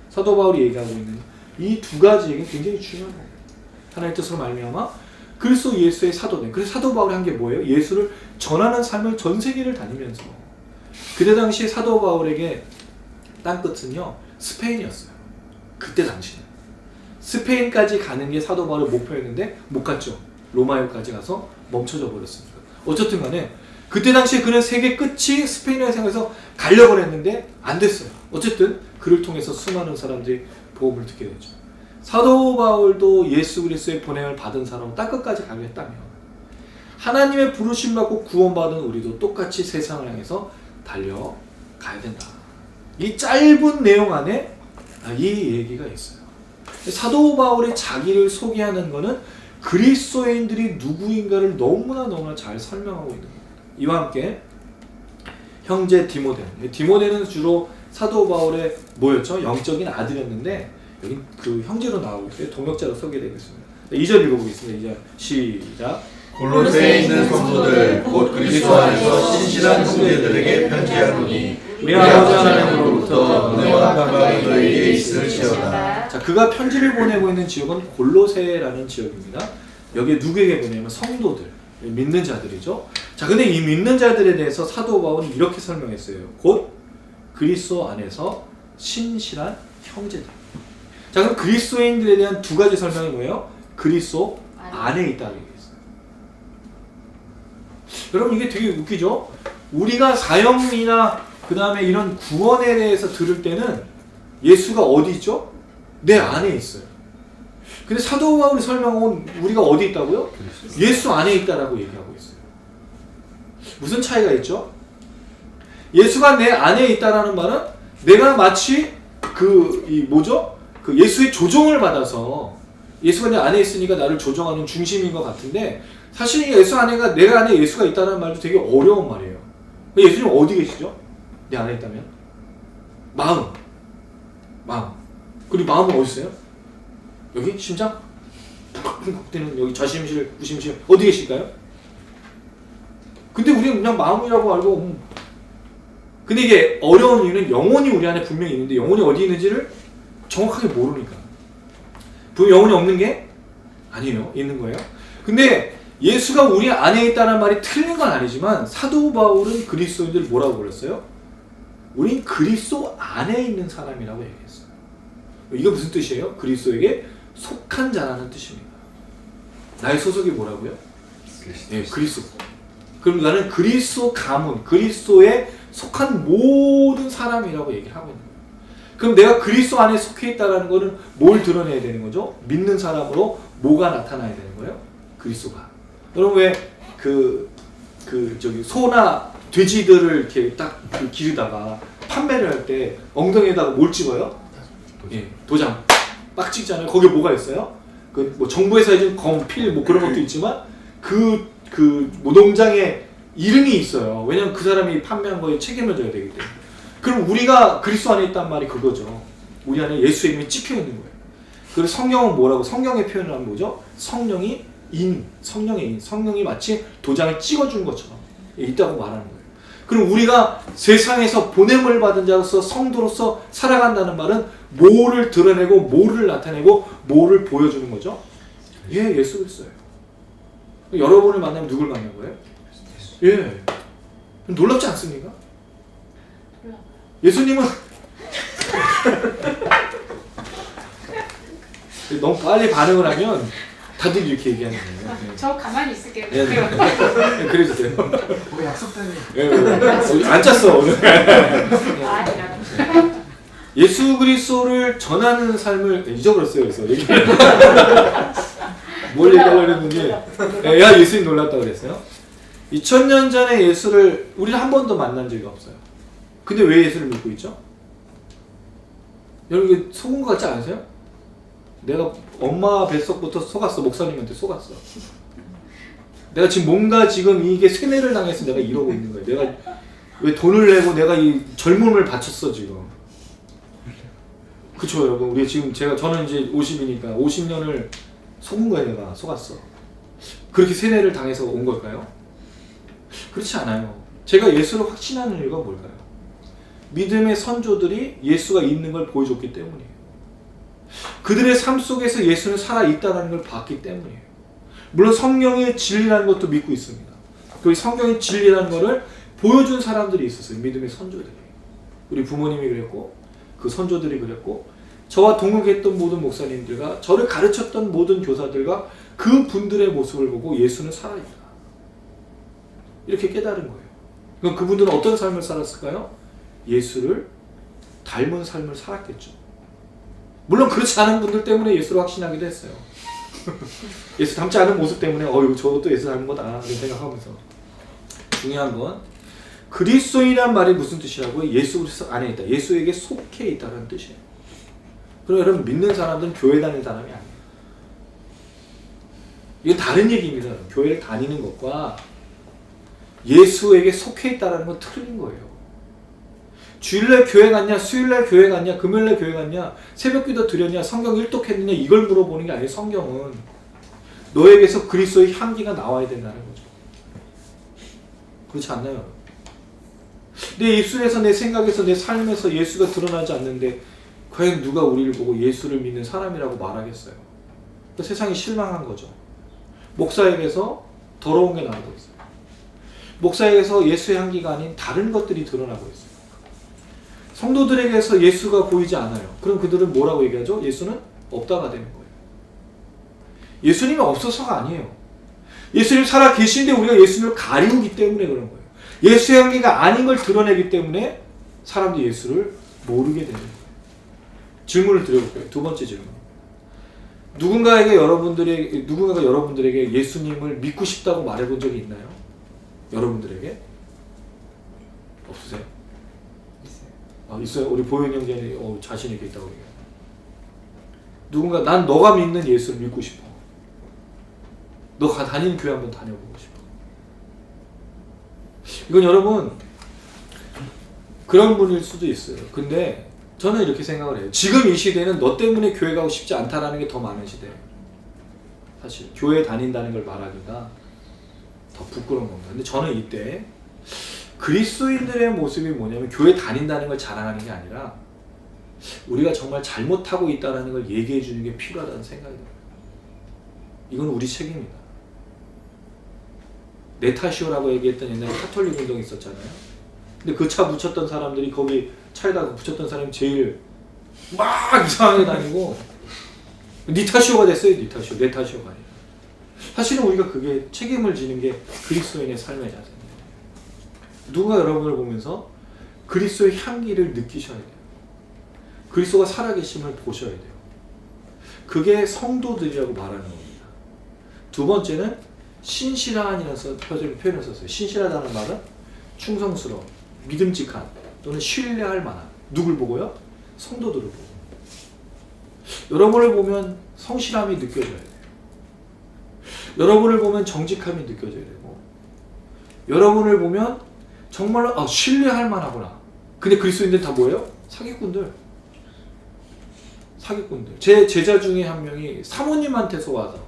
사도 바울이 얘기하고 있는 이 두 가지 얘기는 굉장히 중요한 거예요. 하나님의 뜻으로 말미암아 그리스도 예수의 사도된. 그래서 사도 바울이 한 게 뭐예요? 예수를 전하는 삶을 전 세계를 다니면서. 그때 당시에 사도 바울에게 땅끝은요 스페인이었어요. 그때 당시에 스페인까지 가는 게 사도 바울의 목표였는데 못 갔죠. 로마역까지 가서 멈춰져 버렸습니다. 어쨌든 간에 그때 당시에 그는 세계 끝이 스페인을 향해서 가려고 했는데 안 됐어요. 어쨌든 그를 통해서 수많은 사람들이 복음을 듣게 됐죠. 사도 바울도 예수 그리스도의 보냄을 받은 사람은 땅끝까지 가겠다면 하나님의 부르심 받고 구원받은 우리도 똑같이 세상을 향해서 달려가야 된다. 이 짧은 내용 안에 이 얘기가 있어요. 사도 바울이 자기를 소개하는 것은 그리스도인들이 누구인가를 너무나 잘 설명하고 있는 겁니다. 이와 함께 형제 디모데. 디모데는 주로 사도 바울의 뭐였죠? 영적인 아들이었는데 여기 그 형제로 나오고 있어요. 동역자로 소개되겠습니다. 2절 읽어보겠습니다. 2절 시작. 골로새에 있는 성도들 곧 그리스도 안에서 신실한 형제들에게 편지하노니 우리 아버지 하나님으로부터 은혜와 평강이 너희에게 있을지어다. 자, 그가 편지를 보내고 있는 지역은 골로새라는 지역입니다. 여기에 누구에게 보내냐면 성도들, 믿는 자들이죠. 자, 근데 이 믿는 자들에 대해서 사도 바울은 이렇게 설명했어요. 곧 그리스도 안에서 신실한 형제들. 자, 그럼 그리스도인들에 대한 두 가지 설명이 뭐예요? 그리스도 안에 있다는 얘기했어요. 여러분 이게 되게 웃기죠? 우리가 사형이나 그 다음에 이런 구원에 대해서 들을 때는 예수가 어디 있죠? 내 안에 있어요. 근데 사도 바울이 설명은 우리가 어디 있다고요? 예수 안에 있다라고 얘기하고 있어요. 무슨 차이가 있죠? 예수가 내 안에 있다라는 말은 내가 마치 그 예수의 조종을 받아서 예수가 내 안에 있으니까 나를 조종하는 중심인 것 같은데 사실 예수 안에가 내가 안에 예수가 있다는 말도 되게 어려운 말이에요. 예수님 어디 계시죠? 내 안에 있다면? 마음. 그리고 마음은 어디 있어요? 여기? 심장? 그때는 여기 좌심실, 우심실 어디 계실까요? 근데 우리는 그냥 마음이라고 알고 근데 이게 어려운 이유는 영혼이 우리 안에 분명히 있는데 영혼이 어디 있는지를 정확하게 모르니까. 영혼이 없는 게 아니에요. 있는 거예요. 근데 예수가 우리 안에 있다는 말이 틀린 건 아니지만 사도 바울은 그리스도인들을 뭐라고 불렀어요? 우린 그리스도 안에 있는 사람이라고 얘기했어요. 이게 무슨 뜻이에요? 그리스도에게 속한 자라는 뜻입니다. 나의 소속이 뭐라고요? 네, 그리스도. 그럼 나는 그리스도 가문, 그리스도에 속한 모든 사람이라고 얘기를 하고 있는 거예요. 그럼 내가 그리스도 안에 속해 있다는 것은 뭘 드러내야 되는 거죠? 믿는 사람으로 뭐가 나타나야 되는 거예요? 그리스도가. 여러분 왜 소나 돼지들을 이렇게 딱 기르다가 판매를 할 때 엉덩이에다가 뭘 찍어요? 예, 도장 빡 찍잖아요. 거기에 뭐가 있어요? 뭐 정부에서 해준 검, 필 뭐 그런 것도 있지만 농장에 이름이 있어요. 왜냐면 그 사람이 판매한 거에 책임을 져야 되기 때문에. 그럼 우리가 그리스도 안에 있단 말이 그거죠. 우리 안에 예수의 이름이 찍혀 있는 거예요. 그리고 성경은 뭐라고? 성경의 표현을 하면 뭐죠? 성령의 인. 성령이 마치 도장을 찍어준 것처럼 있다고 말하는 거예요. 그럼 우리가 세상에서 보냄을 받은 자로서 성도로서 살아간다는 말은 뭐를 드러내고 뭐를 나타내고 뭐를 보여주는 거죠? 예수 그리스도예요. 여러분을 만나면 누굴 만난 거예요? 예. 놀랍지 않습니까? 예수님은 너무 빨리 반응을 하면 다들 이렇게 얘기하는 거예요. 네. 저 가만히 있을게요. 네. 그래주세요. 우리 약속 때문에. 안 짰어 오늘. 아니라고. 예수 그리스도를 전하는 삶을 잊어버렸어요. 그래서 뭘 얘기하려고 했는지 야 예수님 놀랐다고 그랬어요. 2000년 전에 예수를 우리는 한 번도 만난 적이 없어요. 근데 왜 예수를 믿고 있죠? 여러분 이게 속은 것 같지 않으세요? 내가 엄마 뱃속부터 속았어. 목사님한테 속았어. 내가 지금 이게 세뇌를 당해서 내가 이러고 있는 거예요. 내가 왜 돈을 내고 내가 이 젊음을 바쳤어 지금. 그쵸 여러분. 우리 지금 저는 이제 50이니까 50년을 속은 거야. 내가 속았어. 그렇게 세뇌를 당해서 온 걸까요? 그렇지 않아요. 제가 예수를 확신하는 이유가 뭘까요? 믿음의 선조들이 예수가 있는 걸 보여줬기 때문이에요. 그들의 삶 속에서 예수는 살아있다는 걸 봤기 때문이에요. 물론 성경의 진리라는 것도 믿고 있습니다. 그 성경의 진리라는 것을 보여준 사람들이 있었어요. 믿음의 선조들이. 우리 부모님이 그랬고 그 선조들이 그랬고 저와 동역했던 모든 목사님들과 저를 가르쳤던 모든 교사들과 그 분들의 모습을 보고 예수는 살아있다. 이렇게 깨달은 거예요. 그럼 그분들은 어떤 삶을 살았을까요? 예수를 닮은 삶을 살았겠죠. 물론 그렇지 않은 분들 때문에 예수를 확신하기도 했어요. 예수 닮지 않은 모습 때문에 저것도 예수 닮은 거다 이런 생각하면서. 중요한 건 그리스도인이란 말이 무슨 뜻이라고요? 예수 그리스도 안에 있다. 예수에게 속해 있다는 뜻이에요. 그럼 여러분 믿는 사람들은 교회 다니는 사람이 아니에요. 이건 다른 얘기입니다. 교회를 다니는 것과 예수에게 속해 있다는 건 틀린 거예요. 주일날 교회 갔냐, 수요일날 교회 갔냐, 금요일날 교회 갔냐, 새벽기도 드렸냐, 성경 일독했느냐 이걸 물어보는 게 아니에요. 성경은 너에게서 그리스도의 향기가 나와야 된다는 거죠. 그렇지 않나요? 내 입술에서, 내 생각에서, 내 삶에서 예수가 드러나지 않는데 과연 누가 우리를 보고 예수를 믿는 사람이라고 말하겠어요? 세상이 실망한 거죠. 목사에게서 더러운 게 나오고 있어요. 목사에게서 예수의 향기가 아닌 다른 것들이 드러나고 있어요. 성도들에게서 예수가 보이지 않아요. 그럼 그들은 뭐라고 얘기하죠? 예수는 없다가 되는 거예요. 예수님이 없어서가 아니에요. 예수님 살아 계신데 우리가 예수님을 가리우기 때문에 그런 거예요. 예수의 향기가 아닌 걸 드러내기 때문에 사람들이 예수를 모르게 되는 거예요. 질문을 드려볼게요. 두 번째 질문. 누군가가 여러분들에게 예수님을 믿고 싶다고 말해본 적이 있나요? 여러분들에게? 없으세요? 있어요. 있어요? 우리 보현 형제는 자신 있게 있다고 얘기해요. 누군가 난 너가 믿는 예수를 믿고 싶어. 너가 다니는 교회 한번 다녀보고 싶어. 이건 여러분 그런 분일 수도 있어요. 근데 저는 이렇게 생각을 해요. 지금 이 시대는 너 때문에 교회 가고 싶지 않다라는 게 더 많은 시대예요. 사실 교회 다닌다는 걸 말하기가 더 부끄러운 겁니다. 근데 저는 이때 그리스도인들의 모습이 뭐냐면 교회 다닌다는 걸 자랑하는 게 아니라 우리가 정말 잘못하고 있다는 걸 얘기해 주는 게 필요하다는 생각이 들어요. 이건 우리 책임이다. 네타시오라고 얘기했던 옛날에 카톨릭 운동이 있었잖아요. 근데 그 차 붙였던 사람들이 거기 차에다가 붙였던 사람이 제일 막 이상하게 다니고 니타시오가 됐어요. 네타시오가 아니라. 사실은 우리가 그게 책임을 지는 게 그리스도인의 삶의 자세입니다. 누가 여러분을 보면서 그리스도의 향기를 느끼셔야 돼요. 그리스도가 살아계심을 보셔야 돼요. 그게 성도들이라고 말하는 겁니다. 두 번째는 신실한이라는 표현을 썼어요. 신실하다는 말은 충성스러운, 믿음직한 또는 신뢰할 만한. 누굴 보고요? 성도들을 보고. 여러분을 보면 성실함이 느껴져야 돼요. 여러분을 보면 정직함이 느껴져야 되고 여러분을 보면 정말로 신뢰할 만하구나. 근데 그리스도인들 다 뭐예요? 사기꾼들. 제 제자 중에 한 명이 사모님한테서 와서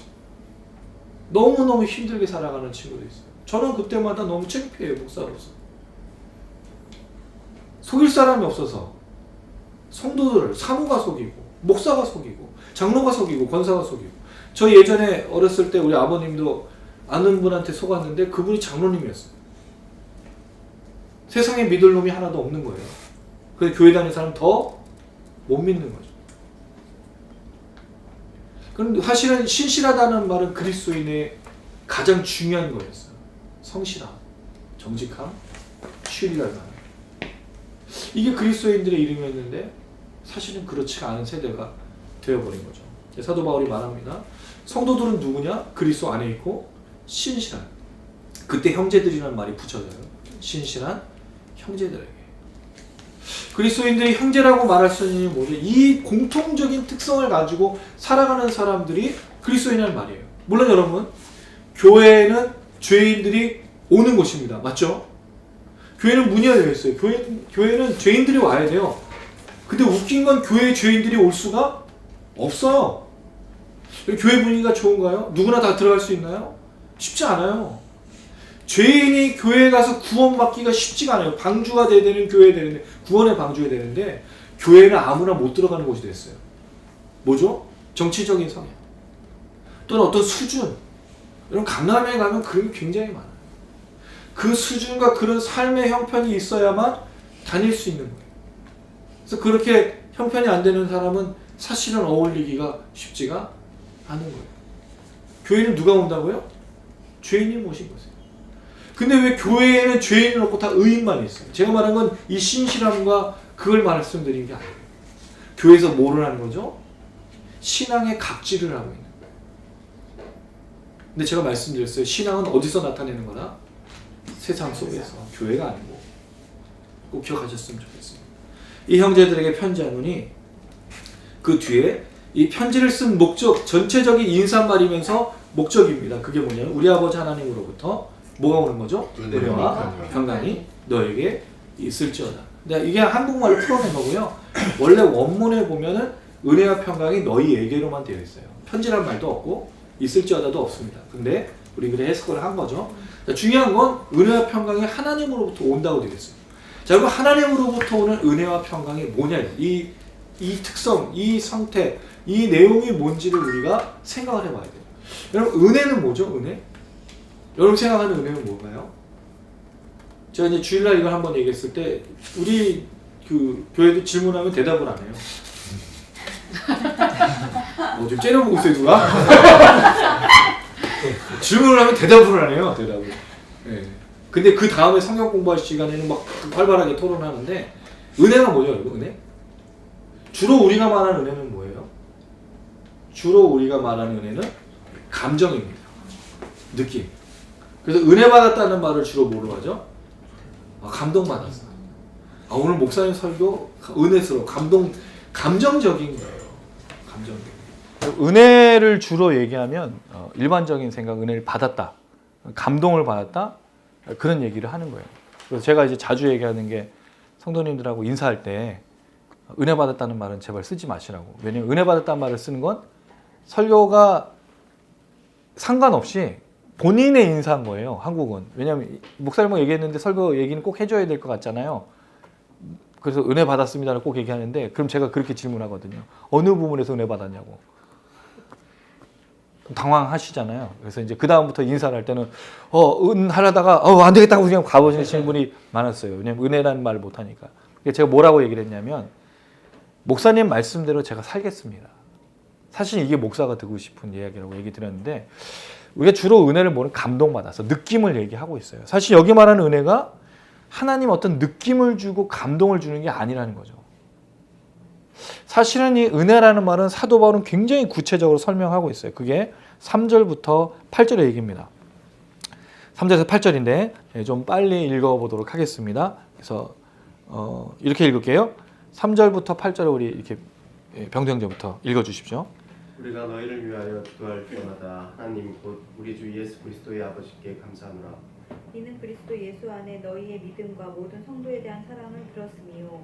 너무너무 힘들게 살아가는 친구도 있어요. 저는 그때마다 너무 창피해요. 목사로서. 속일 사람이 없어서 성도들을 사모가 속이고 목사가 속이고 장로가 속이고 권사가 속이고. 저 예전에 어렸을 때 우리 아버님도 아는 분한테 속았는데 그분이 장로님이었어요. 세상에 믿을 놈이 하나도 없는 거예요. 그래서 교회 다니는 사람 더 못 믿는 거죠. 그런데 사실은 신실하다는 말은 그리스도인의 가장 중요한 거였어요. 성실함, 정직함, 신뢰할 만함. 이게 그리스도인들의 이름이었는데 사실은 그렇지가 않은 세대가 되어버린 거죠. 사도 바울이 말합니다. 성도들은 누구냐? 그리스도 안에 있고 신실한. 그때 형제들이라는 말이 붙여져요. 신실한 형제들에게. 그리스도인들이 형제라고 말할 수 있는 뭐죠? 이 공통적인 특성을 가지고 살아가는 사람들이 그리스도인이라는 말이에요. 물론 여러분, 교회는 죄인들이 오는 곳입니다. 맞죠? 교회는 문이 열려 있어요. 교회는 죄인들이 와야 돼요. 근데 웃긴 건 교회에 죄인들이 올 수가 없어요. 교회 분위기가 좋은가요? 누구나 다 들어갈 수 있나요? 쉽지 않아요. 죄인이 교회에 가서 구원받기가 쉽지가 않아요. 방주가 돼야 되는 교회에 되는데, 구원의 방주가 되는데 교회는 아무나 못 들어가는 곳이 됐어요. 뭐죠? 정치적인 성향 또는 어떤 수준. 여러분 강남에 가면 그런 게 굉장히 많아요. 그 수준과 그런 삶의 형편이 있어야만 다닐 수 있는 거예요. 그래서 그렇게 형편이 안 되는 사람은 사실은 어울리기가 쉽지가 않은 거예요. 교회는 누가 온다고요? 죄인이 모신 거세요. 근데 왜 교회에는 죄인은 없고 다 의인만 있어요? 제가 말한 건 이 신실함과 그걸 말씀드린 게 아니에요. 교회에서 뭐를 하는 거죠? 신앙의 각질을 하고 있는 거예요. 근데 제가 말씀드렸어요. 신앙은 어디서 나타내는 거다? 세상 속에서. 교회가 아니고. 꼭 기억하셨으면 좋겠어요. 이 형제들에게 편지하노니 그 뒤에 이 편지를 쓴 목적, 전체적인 인사말이면서 목적입니다. 그게 뭐냐면 우리 아버지 하나님으로부터 뭐가 오는 거죠? 은혜와 평강이 너에게 있을지어다. 근데 이게 한국말로 풀어낸 거고요. 원래 원문에 보면은 은혜와 평강이 너희에게로만 되어 있어요. 편지란 말도 없고 있을지어다도 없습니다. 근데 우리 그래 해석을 한 거죠. 중요한 건 은혜와 평강이 하나님으로부터 온다고 되어 있어요. 자, 그럼 하나님으로부터 오는 은혜와 평강이 뭐냐? 이 특성, 이 상태, 이 내용이 뭔지를 우리가 생각을 해봐야 돼요. 여러분 은혜는 뭐죠? 은혜? 여러분 생각하는 은혜는 뭔가요? 제가 이제 주일날 이걸 한번 얘기했을 때 우리 그 교회도 질문하면 대답을 안 해요. 좀 째려보고 있어요 누가? 질문을 하면 대답을 안 해요. 대답을. 네. 근데 그 다음에 성경 공부할 시간에는 막 활발하게 토론하는데 은혜가 뭐죠? 여러분 은혜? 주로 우리가 말하는 은혜는 뭐예요? 주로 우리가 말하는 은혜는 감정입니다. 느낌. 그래서 은혜 받았다는 말을 주로 뭐로 하죠? 감동받았어. 오늘 목사님 설교 은혜스러워. 감정적인 거예요. 감정적인. 은혜를 주로 얘기하면 일반적인 생각, 은혜를 받았다, 감동을 받았다, 그런 얘기를 하는 거예요. 그래서 제가 이제 자주 얘기하는 게 성도님들하고 인사할 때 은혜 받았다는 말은 제발 쓰지 마시라고. 왜냐면 은혜 받았다는 말을 쓰는 건 설교가 상관없이 본인의 인사인 거예요. 한국은. 왜냐하면 목사님하고 얘기했는데 설교 얘기는 꼭 해줘야 될 것 같잖아요. 그래서 은혜 받았습니다를 꼭 얘기하는데 그럼 제가 그렇게 질문하거든요. 어느 부분에서 은혜 받았냐고. 당황하시잖아요. 그래서 이제 그 다음부터 인사를 할 때는 하려다가 안 되겠다고 그냥 가버리시는 분이 많았어요. 왜냐면 은혜라는 말을 못 하니까. 제가 뭐라고 얘기를 했냐면 목사님 말씀대로 제가 살겠습니다. 사실 이게 목사가 듣고 싶은 이야기라고 얘기 드렸는데 우리가 주로 은혜를 뭐는 감동받아서 느낌을 얘기하고 있어요. 사실 여기 말하는 은혜가 하나님 어떤 느낌을 주고 감동을 주는 게 아니라는 거죠. 사실은 이 은혜라는 말은 사도 바울은 굉장히 구체적으로 설명하고 있어요. 그게 3절부터 8절의 얘기입니다. 3절에서 8절인데 좀 빨리 읽어보도록 하겠습니다. 그래서 이렇게 읽을게요. 3절부터 8절을 우리 이렇게 병정전부터 읽어주십시오. 우리가 너희를 위하여 기도할 때마다 하나님 곧 우리 주 예수 그리스도의 아버지께 감사하노라. 이는 그리스도 예수 안에 너희의 믿음과 모든 성도에 대한 사랑을 들었으며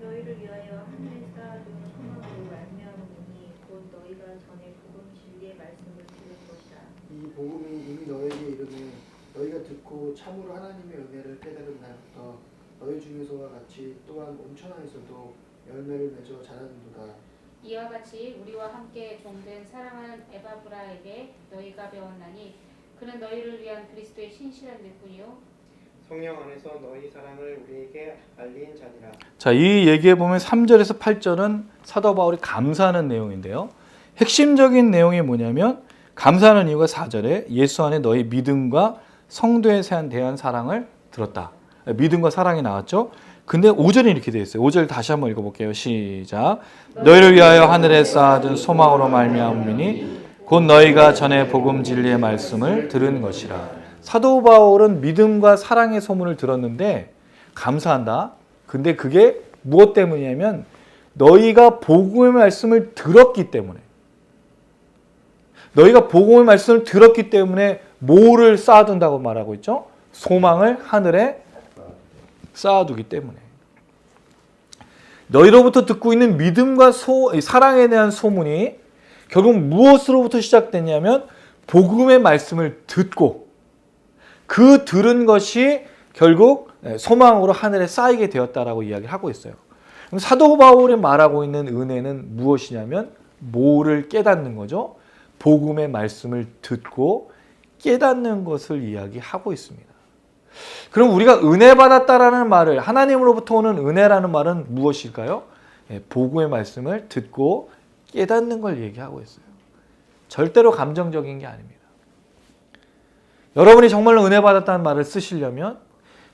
너희를 위하여 하늘에 쌓아둔 소망으로 말미암으니 곧 너희가 전에 복음 진리의 말씀을 들은 것이라. 이 복음이 이미 너에게 이르니 너희가 듣고 참으로 하나님의 은혜를 깨달은 날부터 너희 중에서와 같이 또한 온천 안에서도 열매를 맺어 자라는도다. 이와 같이 우리와 함께 종된 사랑하는 에바브라에게 너희가 배웠나니 그는 너희를 위한 그리스도의 신실한 일꾼이요 성령 안에서 너희 사랑을 우리에게 알린 자니라. 자, 이 얘기에 보면 3절에서 8절은 사도 바울이 감사하는 내용인데요. 핵심적인 내용이 뭐냐면 감사하는 이유가 4절에 예수 안에 너희 믿음과 성도에 대한 사랑을 들었다. 믿음과 사랑이 나왔죠. 근데 5절이 이렇게 되어 있어요. 5절 다시 한번 읽어볼게요. 시작. 너희를 위하여 하늘에 쌓아둔 소망으로 말미암으니 곧 너희가 전에 복음 진리의 말씀을 들은 것이라. 사도 바울은 믿음과 사랑의 소문을 들었는데 감사한다. 근데 그게 무엇 때문이냐면 너희가 복음의 말씀을 들었기 때문에. 너희가 복음의 말씀을 들었기 때문에 뭐를 쌓아둔다고 말하고 있죠? 소망을 하늘에 쌓아두기 때문에. 너희로부터 듣고 있는 믿음과 사랑에 대한 소문이 결국 무엇으로부터 시작됐냐면 복음의 말씀을 듣고 그 들은 것이 결국 소망으로 하늘에 쌓이게 되었다라고 이야기를 하고 있어요. 그럼 사도 바울이 말하고 있는 은혜는 무엇이냐면 뭐를 깨닫는 거죠? 복음의 말씀을 듣고 깨닫는 것을 이야기하고 있습니다. 그럼 우리가 은혜 받았다라는 말을, 하나님으로부터 오는 은혜라는 말은 무엇일까요? 복음의 말씀을 듣고 깨닫는 걸 얘기하고 있어요. 절대로 감정적인 게 아닙니다. 여러분이 정말로 은혜 받았다는 말을 쓰시려면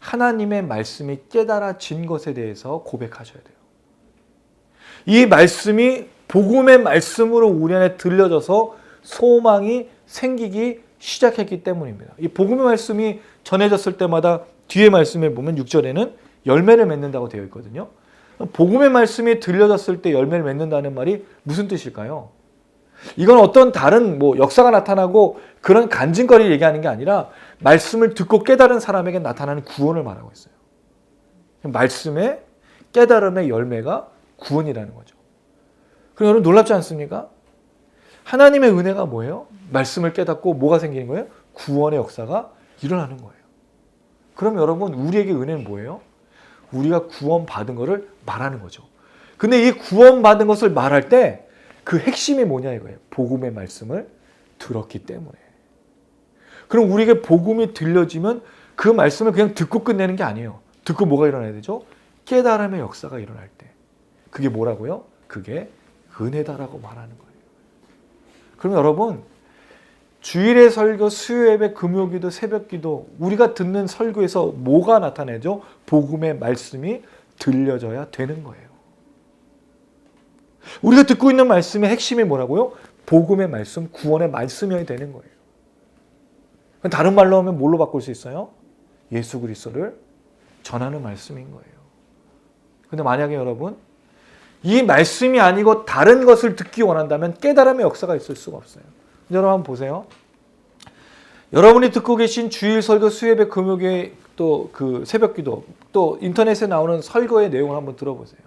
하나님의 말씀이 깨달아진 것에 대해서 고백하셔야 돼요. 이 말씀이 복음의 말씀으로 우리 안에 들려져서 소망이 생기기 시작했기 때문입니다. 이 복음의 말씀이 전해졌을 때마다 뒤에 말씀에 보면 6절에는 열매를 맺는다고 되어 있거든요. 복음의 말씀이 들려졌을 때 열매를 맺는다는 말이 무슨 뜻일까요? 이건 어떤 다른 역사가 나타나고 그런 간증거리를 얘기하는 게 아니라 말씀을 듣고 깨달은 사람에게 나타나는 구원을 말하고 있어요. 말씀의 깨달음의 열매가 구원이라는 거죠. 그럼 여러분 놀랍지 않습니까? 하나님의 은혜가 뭐예요? 말씀을 깨닫고 뭐가 생기는 거예요? 구원의 역사가 일어나는 거예요. 그럼 여러분 우리에게 은혜는 뭐예요? 우리가 구원받은 것을 말하는 거죠. 근데 이 구원받은 것을 말할 때 그 핵심이 뭐냐 이거예요. 복음의 말씀을 들었기 때문에. 그럼 우리에게 복음이 들려지면 그 말씀을 그냥 듣고 끝내는 게 아니에요. 듣고 뭐가 일어나야 되죠? 깨달음의 역사가 일어날 때. 그게 뭐라고요? 그게 은혜다라고 말하는 거예요. 그럼 여러분 주일의 설교, 수요 예배, 금요 기도, 새벽 기도 우리가 듣는 설교에서 뭐가 나타나죠? 복음의 말씀이 들려져야 되는 거예요. 우리가 듣고 있는 말씀의 핵심이 뭐라고요? 복음의 말씀, 구원의 말씀이어야 되는 거예요. 다른 말로 하면 뭘로 바꿀 수 있어요? 예수 그리스도를 전하는 말씀인 거예요. 근데 만약에 여러분 이 말씀이 아니고 다른 것을 듣기 원한다면 깨달음의 역사가 있을 수가 없어요. 여러분 한번 보세요. 여러분이 듣고 계신 주일 설교, 수요예배, 금요일 또 그 새벽기도 또 인터넷에 나오는 설교의 내용을 한번 들어보세요.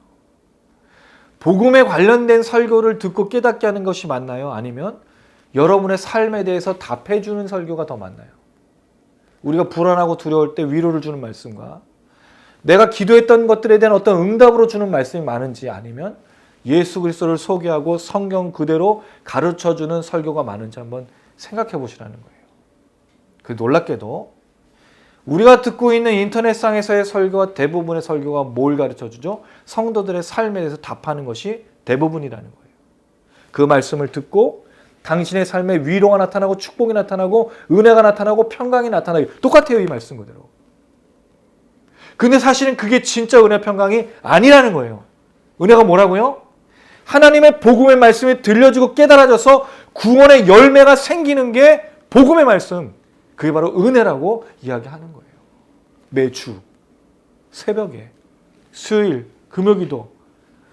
복음에 관련된 설교를 듣고 깨닫게 하는 것이 맞나요? 아니면 여러분의 삶에 대해서 답해주는 설교가 더 맞나요? 우리가 불안하고 두려울 때 위로를 주는 말씀과 내가 기도했던 것들에 대한 어떤 응답으로 주는 말씀이 많은지 아니면 예수 그리스도를 소개하고 성경 그대로 가르쳐주는 설교가 많은지 한번 생각해 보시라는 거예요. 그 놀랍게도 우리가 듣고 있는 인터넷상에서의 설교와 대부분의 설교가 뭘 가르쳐주죠? 성도들의 삶에 대해서 답하는 것이 대부분이라는 거예요. 그 말씀을 듣고 당신의 삶에 위로가 나타나고 축복이 나타나고 은혜가 나타나고 평강이 나타나고 똑같아요. 이 말씀 그대로. 근데 사실은 그게 진짜 은혜 평강이 아니라는 거예요. 은혜가 뭐라고요? 하나님의 복음의 말씀이 들려주고 깨달아져서 구원의 열매가 생기는 게 복음의 말씀. 그게 바로 은혜라고 이야기하는 거예요. 매주 새벽에 수요일 금요기도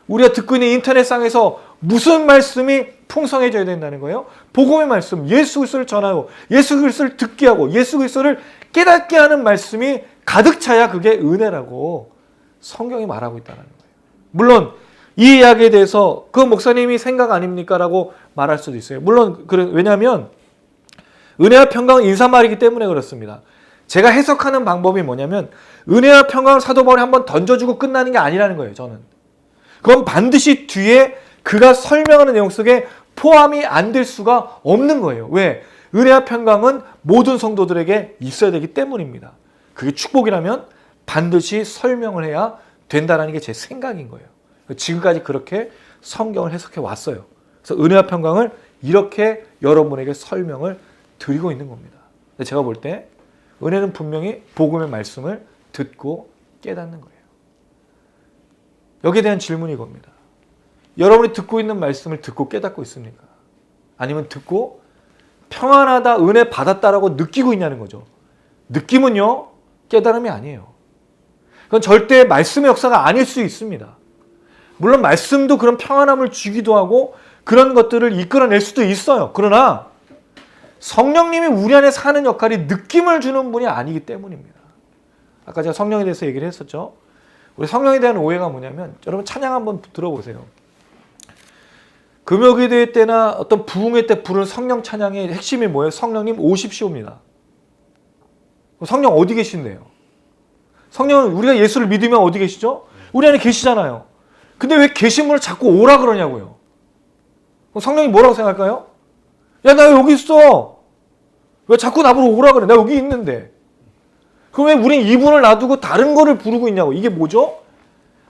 우리가 듣고 있는 인터넷상에서 무슨 말씀이 풍성해져야 된다는 거예요? 복음의 말씀, 예수 그리스도를 전하고 예수 그리스도를 듣게 하고 예수 그리스도를 깨닫게 하는 말씀이 가득 차야 그게 은혜라고 성경이 말하고 있다는 거예요. 물론 이 이야기에 대해서 그 목사님이 생각 아닙니까? 라고 말할 수도 있어요. 물론 왜냐하면 은혜와 평강은 인사말이기 때문에 그렇습니다. 제가 해석하는 방법이 뭐냐면 은혜와 평강을 사도 바울이 한번 던져주고 끝나는 게 아니라는 거예요. 저는. 그건 반드시 뒤에 그가 설명하는 내용 속에 포함이 안 될 수가 없는 거예요. 왜? 은혜와 평강은 모든 성도들에게 있어야 되기 때문입니다. 그게 축복이라면 반드시 설명을 해야 된다는 게 제 생각인 거예요. 지금까지 그렇게 성경을 해석해 왔어요. 그래서 은혜와 평강을 이렇게 여러분에게 설명을 드리고 있는 겁니다. 제가 볼 때 은혜는 분명히 복음의 말씀을 듣고 깨닫는 거예요. 여기에 대한 질문이 이겁니다. 여러분이 듣고 있는 말씀을 듣고 깨닫고 있습니까? 아니면 듣고 평안하다, 은혜 받았다라고 느끼고 있냐는 거죠. 느낌은요, 깨달음이 아니에요. 그건 절대 말씀의 역사가 아닐 수 있습니다. 물론 말씀도 그런 평안함을 주기도 하고 그런 것들을 이끌어낼 수도 있어요. 그러나 성령님이 우리 안에 사는 역할이 느낌을 주는 분이 아니기 때문입니다. 아까 제가 성령에 대해서 얘기를 했었죠. 우리 성령에 대한 오해가 뭐냐면 여러분 찬양 한번 들어보세요. 금요기도회 때나 어떤 부흥회 때 부르는 성령 찬양의 핵심이 뭐예요? 성령님 오십시오입니다. 성령 어디 계신데요? 성령은 우리가 예수를 믿으면 어디 계시죠? 우리 안에 계시잖아요. 근데 왜 계신 분을 자꾸 오라 그러냐고요. 성령이 뭐라고 생각할까요? 야, 나 여기 있어. 왜 자꾸 나보고 오라 그래? 나 여기 있는데. 그럼 왜 우린 이분을 놔두고 다른 거를 부르고 있냐고. 이게 뭐죠?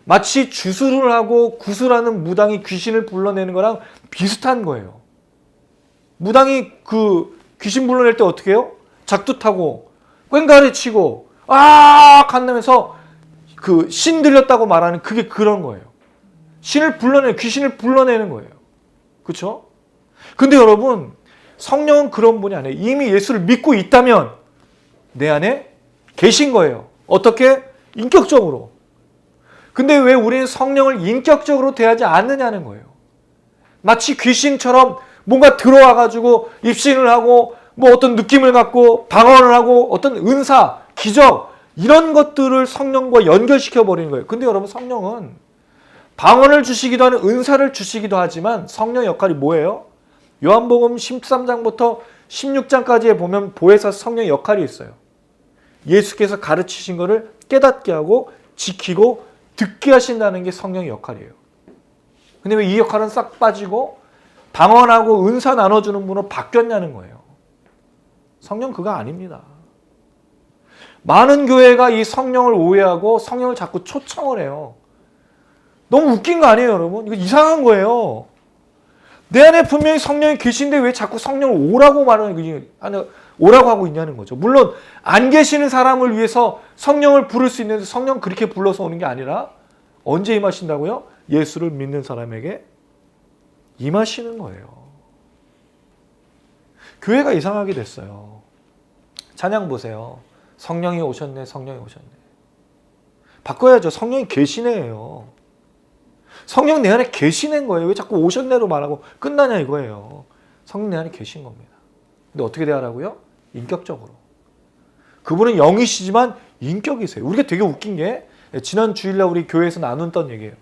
마치 주술을 하고 구슬하는 무당이 귀신을 불러내는 거랑 비슷한 거예요. 무당이 그 귀신 불러낼 때 어떻게 해요? 작두 타고 꽹가리 치고 한다면서 그 신 들렸다고 말하는 그게 그런 거예요. 귀신을 불러내는 거예요. 그렇죠? 근데 여러분 성령은 그런 분이 아니에요. 이미 예수를 믿고 있다면 내 안에 계신 거예요. 어떻게? 인격적으로. 근데 왜 우리는 성령을 인격적으로 대하지 않느냐는 거예요. 마치 귀신처럼 뭔가 들어와가지고 입신을 하고 뭐 어떤 느낌을 갖고 방언을 하고 어떤 은사, 기적 이런 것들을 성령과 연결시켜 버리는 거예요. 근데 여러분 성령은 방언을 주시기도 하는 은사를 주시기도 하지만 성령의 역할이 뭐예요? 요한복음 13장부터 16장까지에 보면 보혜사 성령의 역할이 있어요. 예수께서 가르치신 것을 깨닫게 하고 지키고 듣게 하신다는 게 성령의 역할이에요. 근데 왜 이 역할은 싹 빠지고 방언하고 은사 나눠주는 분으로 바뀌었냐는 거예요. 성령 그거 아닙니다. 많은 교회가 이 성령을 오해하고 성령을 자꾸 초청을 해요. 너무 웃긴 거 아니에요, 여러분? 이거 이상한 거예요. 내 안에 분명히 성령이 계신데 왜 자꾸 성령을 오라고 오라고 하고 있냐는 거죠. 물론 안 계시는 사람을 위해서 성령을 부를 수 있는데 성령 그렇게 불러서 오는 게 아니라 언제 임하신다고요? 예수를 믿는 사람에게 임하시는 거예요. 교회가 이상하게 됐어요. 찬양 보세요. 성령이 오셨네, 성령이 오셨네. 바꿔야죠. 성령이 계시네요. 성령 내 안에 계시는 거예요. 왜 자꾸 오셨네로 말하고 끝나냐 이거예요. 성령 내 안에 계신 겁니다. 근데 어떻게 대하라고요? 인격적으로. 그분은 영이시지만 인격이세요. 우리가 되게 웃긴 게 지난 주일날 우리 교회에서 나눴던 얘기예요.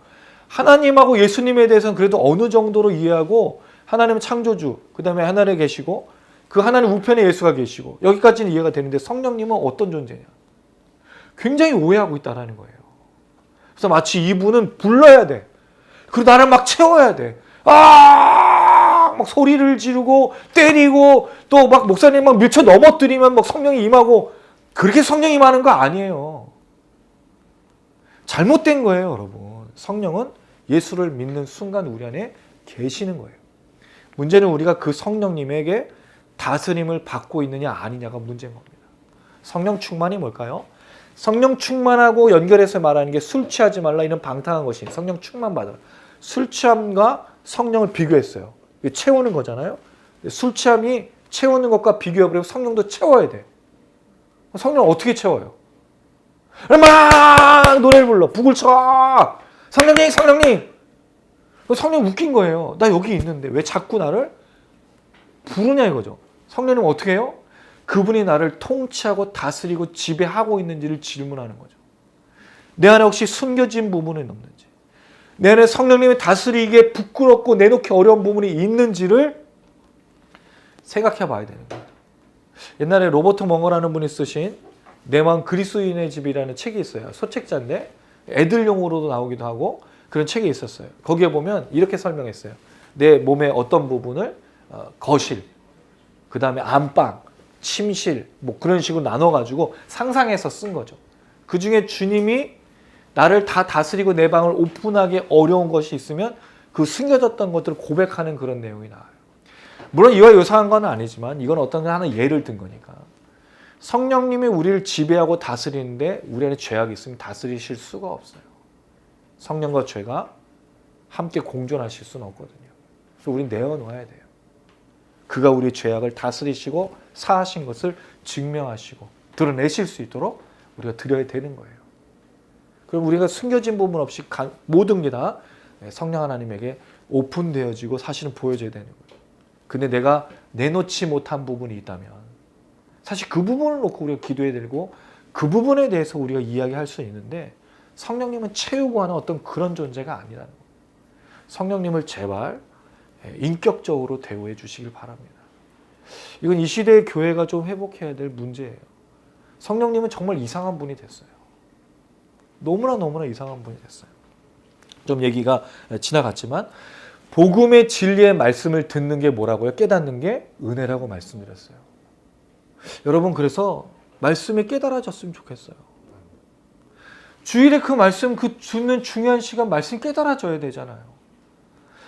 하나님하고 예수님에 대해서는 그래도 어느 정도로 이해하고 하나님은 창조주, 그 다음에 하늘에 계시고 그 하나님 우편에 예수가 계시고 여기까지는 이해가 되는데 성령님은 어떤 존재냐. 굉장히 오해하고 있다는 거예요. 그래서 마치 이분은 불러야 돼. 그리고 나를 막 채워야 돼. 막 소리를 지르고 때리고 또 막 목사님 막 밀쳐 넘어뜨리면 막 성령이 임하고 그렇게 성령이 임하는 거 아니에요. 잘못된 거예요, 여러분. 성령은 예수를 믿는 순간 우리 안에 계시는 거예요. 문제는 우리가 그 성령님에게 다스림을 받고 있느냐 아니냐가 문제인 겁니다. 성령 충만이 뭘까요? 성령 충만하고 연결해서 말하는 게 술 취하지 말라 이런 방탕한 것이 성령 충만 받아라. 술 취함과 성령을 비교했어요. 채우는 거잖아요. 술 취함이 채우는 것과 비교해버리고 성령도 채워야 돼. 성령 어떻게 채워요? 막 노래를 불러. 북을 쳐. 성령님, 성령님. 성령 웃긴 거예요. 나 여기 있는데 왜 자꾸 나를 부르냐 이거죠. 성령님 어떻게 해요? 그분이 나를 통치하고 다스리고 지배하고 있는지를 질문하는 거죠. 내 안에 혹시 숨겨진 부분이 없는지, 내 안에 성령님이 다스리기에 부끄럽고 내놓기 어려운 부분이 있는지를 생각해 봐야 되는 거예요. 옛날에 로버트 멍어라는 분이 쓰신 내 마음 그리스도인의 집이라는 책이 있어요. 소책자인데 애들용으로도 나오기도 하고 그런 책이 있었어요. 거기에 보면 이렇게 설명했어요. 내 몸의 어떤 부분을 거실, 그 다음에 안방, 침실 뭐 그런 식으로 나눠가지고 상상해서 쓴 거죠. 그 중에 주님이 나를 다 다스리고 내 방을 오픈하기 어려운 것이 있으면 그 숨겨졌던 것들을 고백하는 그런 내용이 나와요. 물론 이와 유사한 건 아니지만 이건 어떤 하나 예를 든 거니까. 성령님이 우리를 지배하고 다스리는데 우리 안에 죄악이 있으면 다스리실 수가 없어요. 성령과 죄가 함께 공존하실 수는 없거든요. 그래서 우리는 내어놓아야 돼요. 그가 우리의 죄악을 다스리시고 사하신 것을 증명하시고 드러내실 수 있도록 우리가 드려야 되는 거예요. 그럼 우리가 숨겨진 부분 없이 모든 게 다 성령 하나님에게 오픈되어지고 사실은 보여져야 되는 거예요. 근데 내가 내놓지 못한 부분이 있다면 사실 그 부분을 놓고 우리가 기도해야 되고 그 부분에 대해서 우리가 이야기할 수 있는데 성령님은 채우고 하는 어떤 그런 존재가 아니라는 거예요. 성령님을 제발 인격적으로 대우해 주시길 바랍니다. 이건 이 시대의 교회가 좀 회복해야 될 문제예요. 성령님은 정말 이상한 분이 됐어요. 너무나 이상한 분이 됐어요. 좀 얘기가 지나갔지만 복음의 진리의 말씀을 듣는 게 뭐라고요? 깨닫는 게 은혜라고 말씀드렸어요. 여러분 그래서 말씀이 깨달아졌으면 좋겠어요. 주일에 그 말씀 그 듣는 중요한 시간 말씀이 깨달아져야 되잖아요.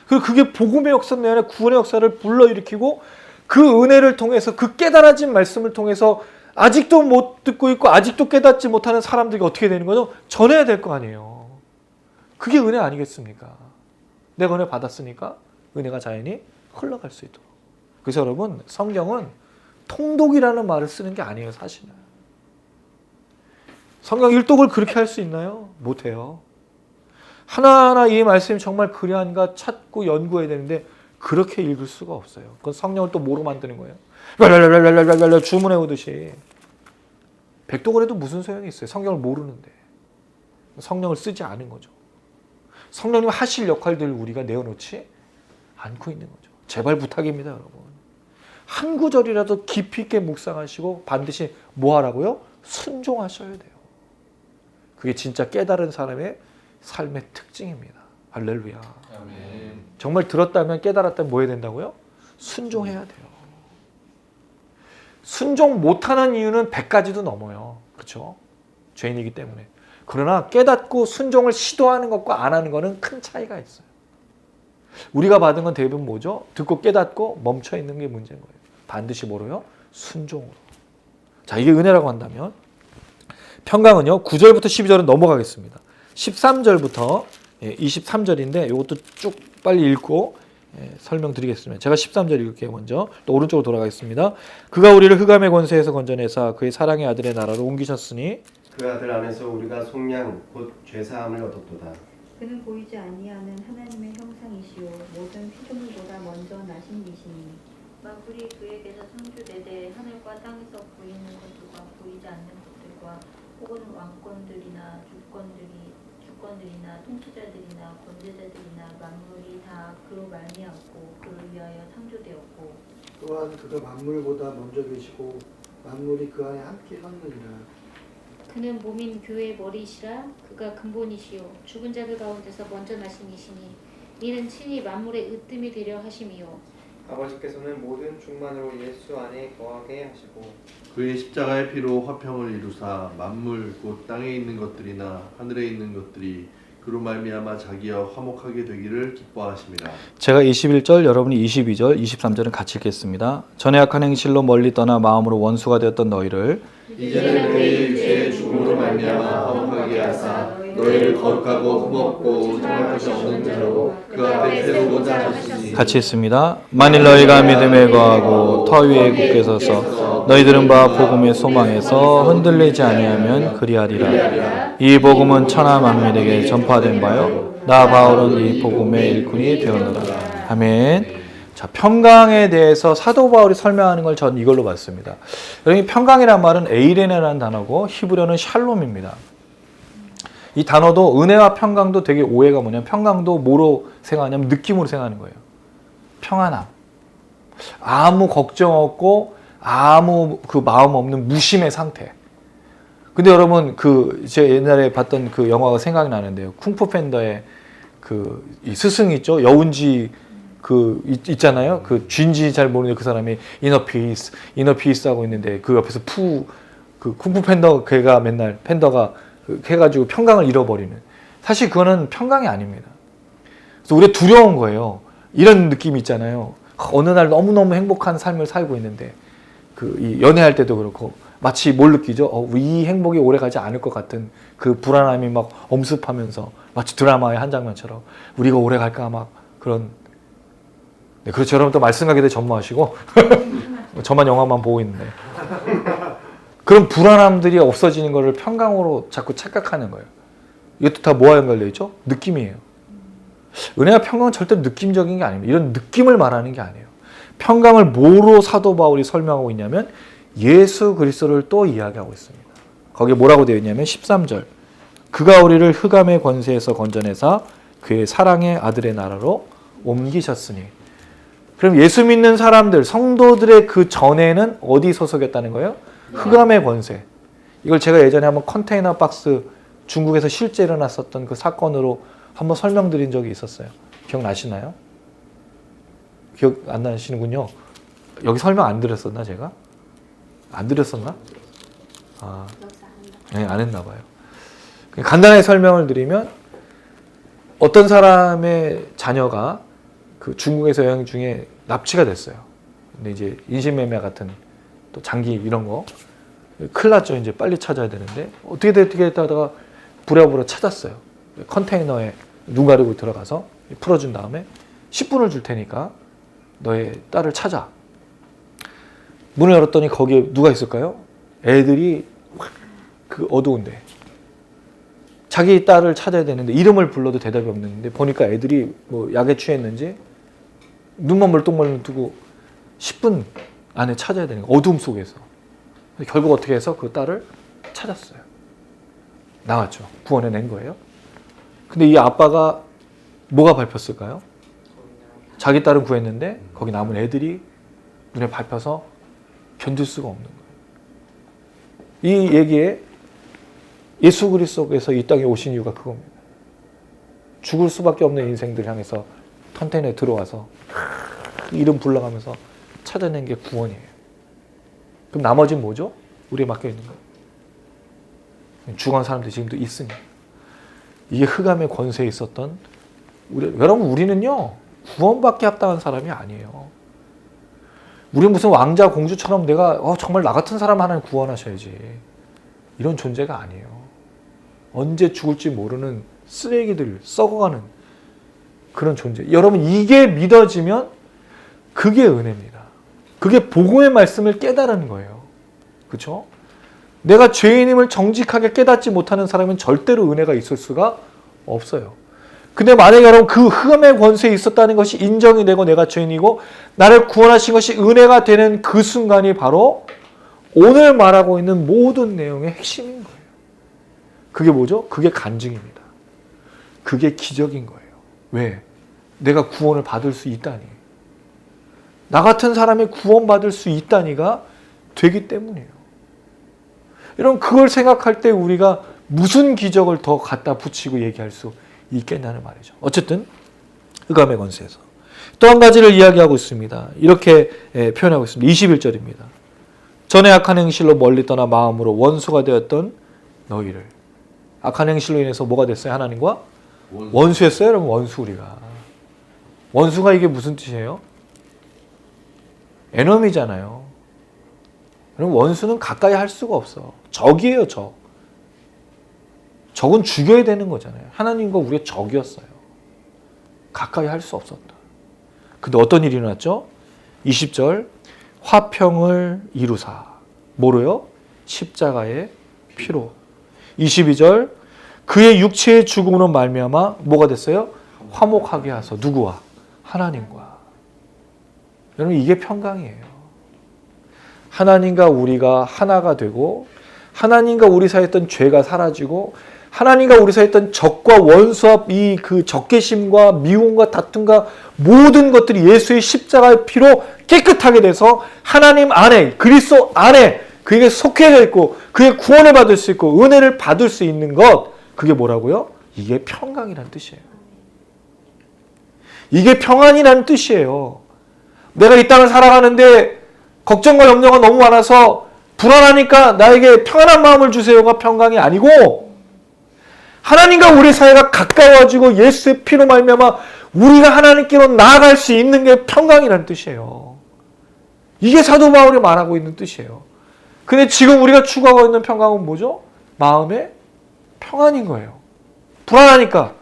그리고 그게 복음의 역사 내 안에 구원의 역사를 불러일으키고 그 은혜를 통해서 그 깨달아진 말씀을 통해서 아직도 못 듣고 있고 아직도 깨닫지 못하는 사람들이 어떻게 되는 거죠? 전해야 될 거 아니에요. 그게 은혜 아니겠습니까? 내가 은혜 받았으니까 은혜가 자연히 흘러갈 수 있도록. 그래서 여러분 성경은 통독이라는 말을 쓰는 게 아니에요. 사실은. 성경 일독을 그렇게 할 수 있나요? 못해요. 하나하나 이 말씀이 정말 그리한가 찾고 연구해야 되는데 그렇게 읽을 수가 없어요. 그건 성령을 또 뭐로 만드는 거예요? 랄랄랄랄랄랄랄 주문해 오듯이. 백독을 해도 무슨 소용이 있어요? 성경을 모르는데. 성령을 쓰지 않은 거죠. 성령님 하실 역할들을 우리가 내어놓지 않고 있는 거죠. 제발 부탁입니다, 여러분. 한 구절이라도 깊이 있게 묵상하시고 반드시 뭐 하라고요? 순종하셔야 돼요. 그게 진짜 깨달은 사람의 삶의 특징입니다. 할렐루야. 아멘. 정말 들었다면 깨달았다면 뭐 해야 된다고요? 순종해야 돼요. 순종 못하는 이유는 100가지도 넘어요. 그렇죠? 죄인이기 때문에. 그러나 깨닫고 순종을 시도하는 것과 안 하는 것은 큰 차이가 있어요. 우리가 받은 건 대부분 뭐죠? 듣고 깨닫고 멈춰 있는 게 문제인 거예요. 반드시 뭐로요? 순종으로. 자, 이게 은혜라고 한다면 평강은요. 9절부터 12절은 넘어가겠습니다. 13절부터 23절인데 이것도 쭉 빨리 읽고 설명드리겠습니다. 제가 13절 읽을게요. 먼저 또 오른쪽으로 돌아가겠습니다. 그가 우리를 흑암의 권세에서 건져내사 그의 사랑의 아들의 나라로 옮기셨으니 그 아들 안에서 우리가 속량 곧 죄사함을 얻었도다. 그는 보이지 아니하는 하나님의 형상이시요 모든 피조물보다 먼저 나신 이시니 만물이 그에게서 창조되되 하늘과 땅에서 보이는 것들과 보이지 않는 것들과 혹은 왕권들이나 주권들이나 통치자들이나 권세자들이나 만물이 다 그로 말미암고 그를 위하여 창조되었고 또한 그가 만물보다 먼저 계시고 만물이 그 안에 함께 섰느니라. 그는 몸인 교회의 머리이시라. 그가 근본이시요 죽은 자들 가운데서 먼저 나신 이시니 이는 친히 만물의 으뜸이 되려 하심이요 아버지께서는 모든 충만으로 예수 안에 거하게 하시고 그의 십자가의 피로 화평을 이루사 만물 곧 땅에 있는 것들이나 하늘에 있는 것들이 그로 말미암아 자기와 화목하게 되기를 기뻐하심이라. 제가 21절, 여러분이 22절, 23절은 같이 읽겠습니다. 전에 악한 행실로 멀리 떠나 마음으로 원수가 되었던 너희를 이제는 그의 육체의 죽음으로 말미암아 화목하게 하사 너희를 거룩하고 흠없고 정할 것이 없는 자로 그 앞에 세우고자 하셨으니. 같이 읽습니다. 만일 너희가 믿음에 거하고 터 위에 굳게 서서 너희들은 바 복음의 소망에서 흔들리지 아니하면 그리하리라. 이 복음은 천하 만민에게 전파된 바요 나 바울은 이 복음의 일꾼이 되었노라. 아멘. 자, 평강에 대해서 사도 바울이 설명하는 걸 전 이걸로 봤습니다. 여러분, 평강이란 말은 에이레네라는 단어고 히브리어는 샬롬입니다. 이 단어도 은혜와 평강도 되게 오해가 뭐냐면 평강도 뭐로 생각하냐면 느낌으로 생각하는 거예요. 평안함. 아무 걱정 없고 아무 그 마음 없는 무심의 상태. 근데 여러분 제가 옛날에 봤던 그 영화가 생각이 나는데요. 쿵푸 팬더의 이 스승 있죠? 여운지 있잖아요. 그 쥔지 잘 모르는 그 사람이 이너 피스 하고 있는데 그 옆에서 그 쿵푸 팬더 걔가 맨날 팬더가 해가지고 평강을 잃어버리는. 사실 그거는 평강이 아닙니다. 그래서 우리가 두려운 거예요. 이런 느낌이 있잖아요. 어느 날 너무너무 행복한 삶을 살고 있는데 이 연애할 때도 그렇고 마치 뭘 느끼죠? 이 행복이 오래가지 않을 것 같은 그 불안함이 막 엄습하면서 마치 드라마의 한 장면처럼 우리가 오래 갈까 막 그런. 네, 그렇죠. 여러분 또 말씀 가게 돼 전무하시고 저만 영화만 보고 있는데 그런 불안함들이 없어지는 것을 평강으로 자꾸 착각하는 거예요. 이것도 다 뭐와 연결되어 있죠? 느낌이에요. 은혜와 평강은 절대 느낌적인 게 아닙니다. 이런 느낌을 말하는 게 아니에요. 평강을 뭐로 사도 바울이 설명하고 있냐면 예수 그리스도를 또 이야기하고 있습니다. 거기에 뭐라고 되어 있냐면 13절 그가 우리를 흑암의 권세에서 건져내사 그의 사랑의 아들의 나라로 옮기셨으니. 그럼 예수 믿는 사람들, 성도들의 그 전에는 어디 소속이었다는 거예요? 흑암의 권세. 이걸 제가 예전에 한번 컨테이너 박스 중국에서 실제 일어났었던 그 사건으로 한번 설명드린 적이 있었어요. 기억나시나요? 기억 안 나시는군요. 여기 설명 안 드렸었나 제가? 안 드렸었나? 아, 네, 안 했나 봐요. 간단하게 설명을 드리면 어떤 사람의 자녀가 그 중국에서 여행 중에 납치가 됐어요. 근데 이제 인신매매 같은 또 장기 이런 거 큰일 났죠. 이제 빨리 찾아야 되는데 어떻게 하다가 부랴부랴 찾았어요. 컨테이너에 눈 가리고 들어가서 풀어준 다음에 10분을 줄 테니까 너의 딸을 찾아. 문을 열었더니 거기에 누가 있을까요? 애들이 그 어두운데 자기 딸을 찾아야 되는데 이름을 불러도 대답이 없는데 보니까 애들이 뭐 약에 취했는지 눈만 멀뚱멀뚱 뜨고 10분 안에 찾아야 되는 거예요. 어둠 속에서. 결국 어떻게 해서 그 딸을 찾았어요. 나왔죠. 구원해낸 거예요. 근데 이 아빠가 뭐가 밟혔을까요? 자기 딸은 구했는데 거기 남은 애들이 눈에 밟혀서 견딜 수가 없는 거예요. 이 얘기에 예수 그리스도께서 이 땅에 오신 이유가 그겁니다. 죽을 수밖에 없는 인생들 향해서 컨테이너에 들어와서 이름 불러가면서 찾아낸 게 구원이에요. 그럼 나머지는 뭐죠? 우리에 맡겨 있는 거예요. 죽은 사람들이 지금도 있으니. 이게 흑암의 권세에 있었던 여러분 우리는요 구원받기 합당한 사람이 아니에요. 우리는 무슨 왕자 공주처럼 내가 정말 나 같은 사람 하나는 구원하셔야지 이런 존재가 아니에요. 언제 죽을지 모르는 쓰레기들 썩어가는 그런 존재. 여러분 이게 믿어지면 그게 은혜입니다. 그게 복음의 말씀을 깨달은 거예요. 그렇죠? 내가 죄인임을 정직하게 깨닫지 못하는 사람은 절대로 은혜가 있을 수가 없어요. 근데 만약에 여러분 그 흑암의 권세에 있었다는 것이 인정이 되고 내가 죄인이고 나를 구원하신 것이 은혜가 되는 그 순간이 바로 오늘 말하고 있는 모든 내용의 핵심인 거예요. 그게 뭐죠? 그게 간증입니다. 그게 기적인 거예요. 왜? 내가 구원을 받을 수 있다니. 나 같은 사람이 구원받을 수 있다니가 되기 때문이에요. 여러분 그걸 생각할 때 우리가 무슨 기적을 더 갖다 붙이고 얘기할 수 있겠냐는 말이죠. 어쨌든 흑암의 권세에서 또 한 가지를 이야기하고 있습니다. 이렇게 표현하고 있습니다. 21절입니다. 전에 악한 행실로 멀리 떠나 마음으로 원수가 되었던 너희를. 악한 행실로 인해서 뭐가 됐어요? 하나님과 원수였어요. 여러분 원수 우리가. 원수가 이게 무슨 뜻이에요? 에너미잖아요. 여러분 원수는 가까이 할 수가 없어. 적이에요. 적. 적은 죽여야 되는 거잖아요. 하나님과 우리의 적이었어요. 가까이 할 수 없었다. 근데 어떤 일이 일어났죠? 20절 화평을 이루사. 뭐로요? 십자가의 피로. 22절 그의 육체의 죽음으로 말미암아 뭐가 됐어요? 화목하게 하소. 누구와? 하나님과. 여러분 이게 평강이에요. 하나님과 우리가 하나가 되고 하나님과 우리 사이에 있던 죄가 사라지고 하나님과 우리 사이에 있던 적과 원수와 이 그 적개심과 미움과 다툼과 모든 것들이 예수의 십자가의 피로 깨끗하게 돼서 하나님 안에 그리스도 안에 그에게 속해져 있고 그의 구원을 받을 수 있고 은혜를 받을 수 있는 것 그게 뭐라고요? 이게 평강이라는 뜻이에요. 이게 평안이라는 뜻이에요. 내가 이 땅을 살아가는데 걱정과 염려가 너무 많아서 불안하니까 나에게 평안한 마음을 주세요가 평강이 아니고 하나님과 우리 사이가 가까워지고 예수의 피로 말미암아 우리가 하나님께로 나아갈 수 있는 게 평강이라는 뜻이에요. 이게 사도 바울이 말하고 있는 뜻이에요. 근데 지금 우리가 추구하고 있는 평강은 뭐죠? 마음의 평안인 거예요. 불안하니까,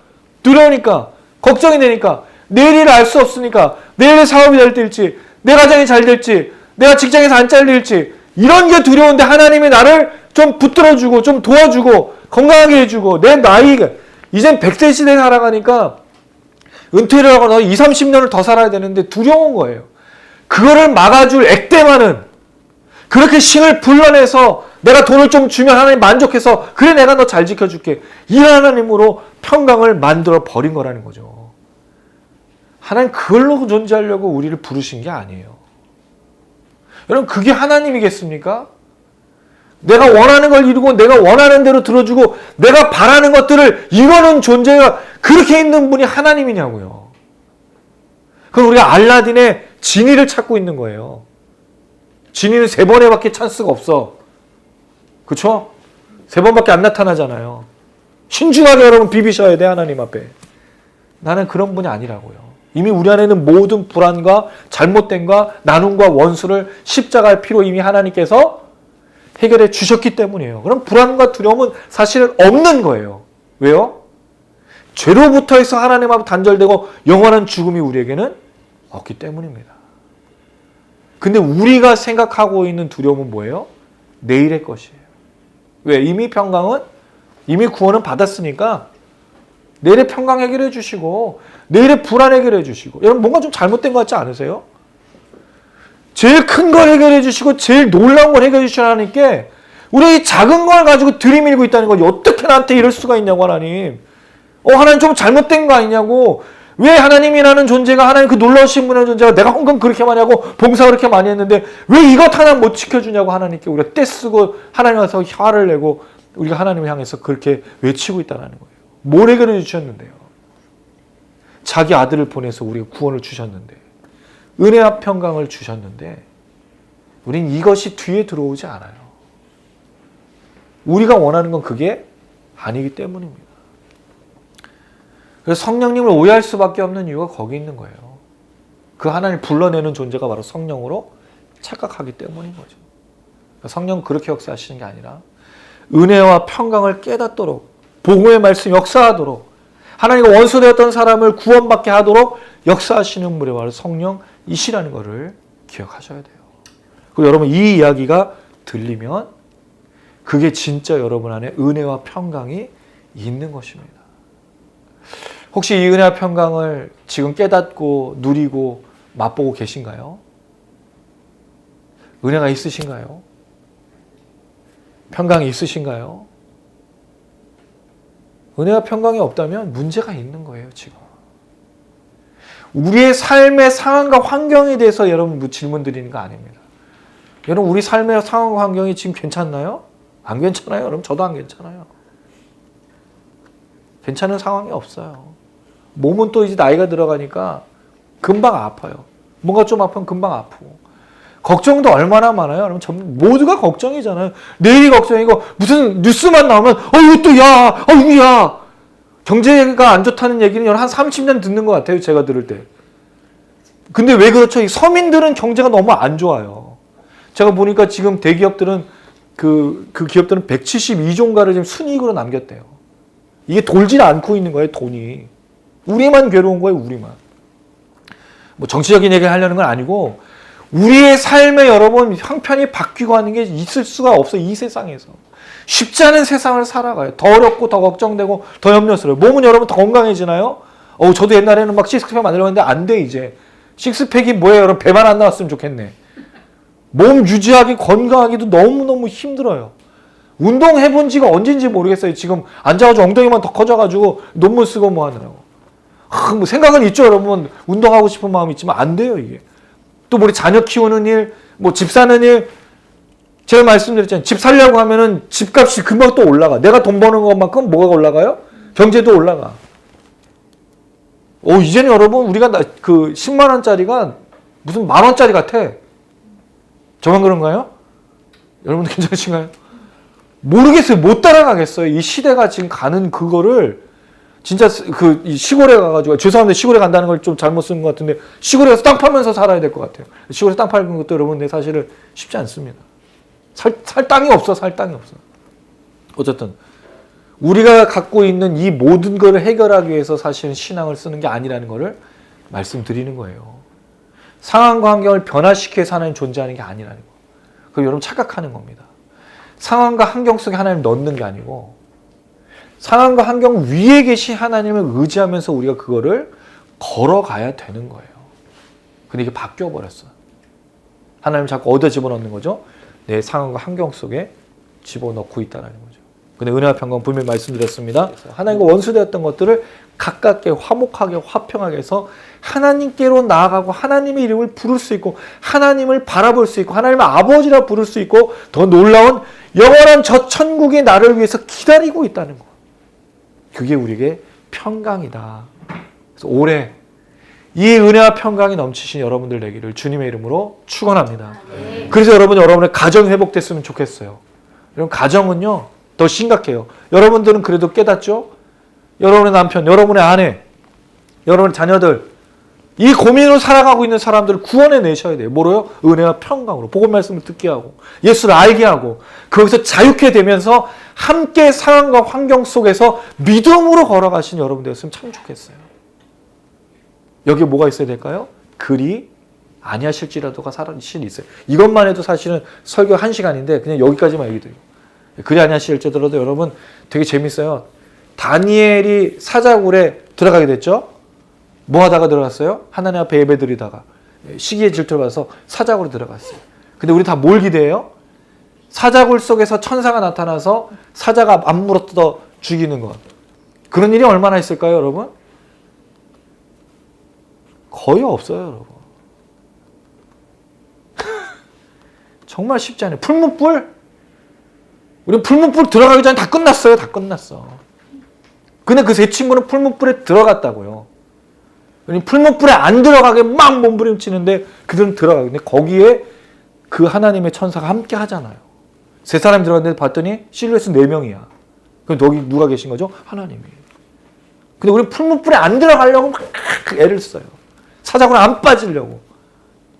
두려우니까, 걱정이 되니까, 내일을 알 수 없으니까, 내일의 사업이 잘 될지, 내 가정이 잘 될지, 내가 직장에서 안 잘릴지, 이런 게 두려운데 하나님이 나를 좀 붙들어주고, 좀 도와주고, 건강하게 해주고, 내 나이가, 이젠 100세 시대에 살아가니까, 은퇴를 하고 너 20, 30년을 더 살아야 되는데 두려운 거예요. 그거를 막아줄 액땜하는, 그렇게 신을 불러내서 내가 돈을 좀 주면 하나님 만족해서 그래 내가 너 잘 지켜줄게. 이 하나님으로 평강을 만들어 버린 거라는 거죠. 하나님 그걸로 존재하려고 우리를 부르신 게 아니에요. 여러분 그게 하나님이겠습니까? 내가 원하는 걸 이루고 내가 원하는 대로 들어주고 내가 바라는 것들을 이루는 존재가 그렇게 있는 분이 하나님이냐고요. 그럼 우리가 알라딘의 지니를 찾고 있는 거예요. 지니는 3번에밖에 찬스가 없어. 그렇죠? 3번밖에 안 나타나잖아요. 신중하게 여러분 비비셔야 돼 하나님 앞에. 나는 그런 분이 아니라고요. 이미 우리 안에는 모든 불안과 잘못됨과 나눔과 원수를 십자가의 피로 이미 하나님께서 해결해 주셨기 때문이에요. 그럼 불안과 두려움은 사실은 없는 거예요. 왜요? 죄로부터 해서 하나님 앞에 단절되고 영원한 죽음이 우리에게는 없기 때문입니다. 근데 우리가 생각하고 있는 두려움은 뭐예요? 내일의 것이에요. 왜? 이미 평강은 이미 구원은 받았으니까 내일의 평강 해결해 주시고 내일의 불안 해결해 주시고 여러분 뭔가 좀 잘못된 것 같지 않으세요? 제일 큰 걸 해결해 주시고 제일 놀라운 걸 해결해 주시는 하나님께 우리 이 작은 걸 가지고 들이밀고 있다는 거지. 어떻게 나한테 이럴 수가 있냐고 하나님. 하나님 좀 잘못된 거 아니냐고. 왜 하나님이라는 존재가 하나님 그 놀라우신 분의 존재가 내가 헌금 그렇게 많이 하고 봉사 그렇게 많이 했는데 왜 이것 하나 못 지켜주냐고 하나님께 우리가 떼쓰고 하나님 앞에서 화를 내고 우리가 하나님을 향해서 그렇게 외치고 있다는 거예요. 뭘 해결해 주셨는데요. 자기 아들을 보내서 우리가 구원을 주셨는데 은혜와 평강을 주셨는데 우린 이것이 뒤에 들어오지 않아요. 우리가 원하는 건 그게 아니기 때문입니다. 그래서 성령님을 오해할 수밖에 없는 이유가 거기 있는 거예요. 그 하나님을 불러내는 존재가 바로 성령으로 착각하기 때문인 거죠. 성령은 그렇게 역사하시는 게 아니라 은혜와 평강을 깨닫도록 복음의 말씀 역사하도록 하나님과 원수되었던 사람을 구원받게 하도록 역사하시는 분이 바로 성령이시라는 것을 기억하셔야 돼요. 그리고 여러분 이 이야기가 들리면 그게 진짜 여러분 안에 은혜와 평강이 있는 것입니다. 혹시 이 은혜와 평강을 지금 깨닫고 누리고 맛보고 계신가요? 은혜가 있으신가요? 평강이 있으신가요? 은혜와 평강이 없다면 문제가 있는 거예요, 지금. 우리의 삶의 상황과 환경에 대해서 여러분 질문 드리는 거 아닙니다. 여러분 우리 삶의 상황과 환경이 지금 괜찮나요? 안 괜찮아요? 여러분 저도 안 괜찮아요. 괜찮은 상황이 없어요. 몸은 또 이제 나이가 들어가니까 금방 아파요. 뭔가 좀 아프면 금방 아프고. 걱정도 얼마나 많아요. 여러분 전부 모두가 걱정이잖아요. 내일이 걱정이고 무슨 뉴스만 나오면 이것도 야, 야. 경제가 안 좋다는 얘기는 한 30년 듣는 것 같아요. 제가 들을 때. 근데 왜 그렇죠? 서민들은 경제가 너무 안 좋아요. 제가 보니까 지금 대기업들은 그 기업들은 172조인가를 지금 순이익으로 남겼대요. 이게 돌질 않고 있는 거예요, 돈이. 우리만 괴로운 거예요, 우리만. 뭐 정치적인 얘기를 하려는 건 아니고 우리의 삶에 여러분 형편이 바뀌고 하는 게 있을 수가 없어요, 이 세상에서. 쉽지 않은 세상을 살아가요. 더 어렵고 더 걱정되고 더 염려스러워요. 몸은 여러분 더 건강해지나요? 저도 옛날에는 막 식스팩 만들려고 했는데 안 돼, 이제. 식스팩이 뭐예요, 여러분? 배만 안 나왔으면 좋겠네. 몸 유지하기, 건강하기도 너무너무 힘들어요. 운동해본 지가 언젠지 모르겠어요. 지금 앉아가지고 엉덩이만 더 커져가지고 논문 쓰고 뭐 하느라고. 뭐 생각은 있죠, 여러분. 운동하고 싶은 마음이 있지만 안 돼요, 이게. 또 우리 자녀 키우는 일, 뭐 집 사는 일, 제가 말씀드렸잖아요. 집 살려고 하면은 집값이 금방 또 올라가. 내가 돈 버는 것만큼 뭐가 올라가요? 경제도 올라가. 이제는 여러분 우리가 그 10만 원짜리가 무슨 만 원짜리 같아. 저만 그런가요? 여러분 괜찮으신가요? 모르겠어요. 못 따라가겠어요. 이 시대가 지금 가는 그거를 진짜 이 시골에 가가지고 죄송합니다. 시골에 간다는 걸 좀 잘못 쓴 것 같은데 시골에서 땅 팔면서 살아야 될 것 같아요. 시골에서 땅 파는 것도 여러분 사실은 쉽지 않습니다. 살 땅이 없어. 살 땅이 없어. 어쨌든 우리가 갖고 있는 이 모든 것을 해결하기 위해서 사실은 신앙을 쓰는 게 아니라는 것을 말씀드리는 거예요. 상황과 환경을 변화시켜 하나님 존재하는 게 아니라는 거. 그걸 여러분 착각하는 겁니다. 상황과 환경 속에 하나님을 넣는 게 아니고 상황과 환경 위에 계신 하나님을 의지하면서 우리가 그거를 걸어가야 되는 거예요. 근데 이게 바뀌어버렸어요. 하나님 자꾸 얻어 집어넣는 거죠. 내 상황과 환경 속에 집어넣고 있다는 거죠. 근데 은혜와 평강 분명히 말씀드렸습니다. 하나님과 원수되었던 것들을 가깝게 화목하게 화평하게 해서 하나님께로 나아가고 하나님의 이름을 부를 수 있고 하나님을 바라볼 수 있고 하나님의 아버지라 부를 수 있고 더 놀라운 영원한 저 천국이 나를 위해서 기다리고 있다는 것. 그게 우리에게 평강이다. 그래서 올해 이 은혜와 평강이 넘치신 여러분들 되기를 주님의 이름으로 축원합니다. 그래서 여러분의 가정이 회복됐으면 좋겠어요. 여러분 가정은요 더 심각해요. 여러분들은 그래도 깨닫죠? 여러분의 남편, 여러분의 아내, 여러분의 자녀들 이 고민으로 살아가고 있는 사람들을 구원해 내셔야 돼요. 뭐로요? 은혜와 평강으로 복음 말씀을 듣게 하고 예수를 알게 하고 거기서 자유케 되면서 함께 상황과 환경 속에서 믿음으로 걸어가신 여러분 되었으면 참 좋겠어요. 여기에 뭐가 있어야 될까요? 그리 아니하실지라도가 사실은 있어요. 이것만 해도 사실은 설교 1시간인데 그냥 여기까지만 얘기드려요. 그리 아니하실지라도 여러분 되게 재밌어요. 다니엘이 사자굴에 들어가게 됐죠? 뭐 하다가 들어갔어요? 하나님 앞에 예배 드리다가 시기의 질투를 받아서 사자굴에 들어갔어요. 근데 우리 다 뭘 기대해요? 사자굴 속에서 천사가 나타나서 사자가 안 물어뜯어 죽이는 것. 그런 일이 얼마나 있을까요, 여러분? 거의 없어요, 여러분. 정말 쉽지 않아요. 풀무불? 우리 풀무불 들어가기 전에 다 끝났어요. 다 끝났어. 근데 그 세 친구는 풀무불에 들어갔다고요. 풀무불에 안 들어가게 막 몸부림치는데 그들은 들어가요. 근데 거기에 그 하나님의 천사가 함께 하잖아요. 세 사람이 들어갔는데 봤더니 실루엣은 4명이야. 그럼 여기 누가 계신 거죠? 하나님이. 근데 우리 풀무불에 안 들어가려고 막 애를 써요. 사자굴에 안 빠지려고.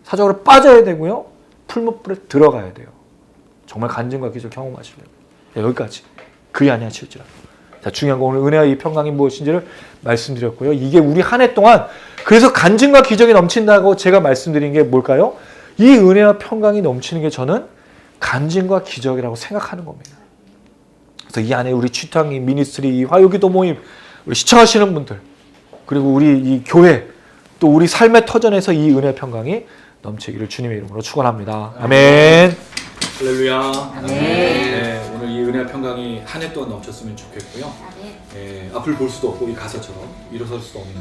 사자굴에 빠져야 되고요. 풀무불에 들어가야 돼요. 정말 간증과 기적 경험하시려고. 여기까지. 그리 아니하실지라도. 자, 중요한 건 오늘 은혜와 이 평강이 무엇인지를 말씀드렸고요. 이게 우리 한 해 동안 그래서 간증과 기적이 넘친다고 제가 말씀드린 게 뭘까요? 이 은혜와 평강이 넘치는 게 저는 간증과 기적이라고 생각하는 겁니다. 그래서 이 안에 우리 취탕이 미니스트리, 이 화요기도 모임, 우리 시청하시는 분들, 그리고 우리 이 교회, 또 우리 삶의 터전에서 이 은혜와 평강이 넘치기를 주님의 이름으로 축원합니다. 아멘. 할렐루야. 네, 오늘 이 은혜와 평강이 한 해 동안 넘쳤으면 좋겠고요. 앞을 볼 수도 없고 이 가사처럼 일어설 수도 없는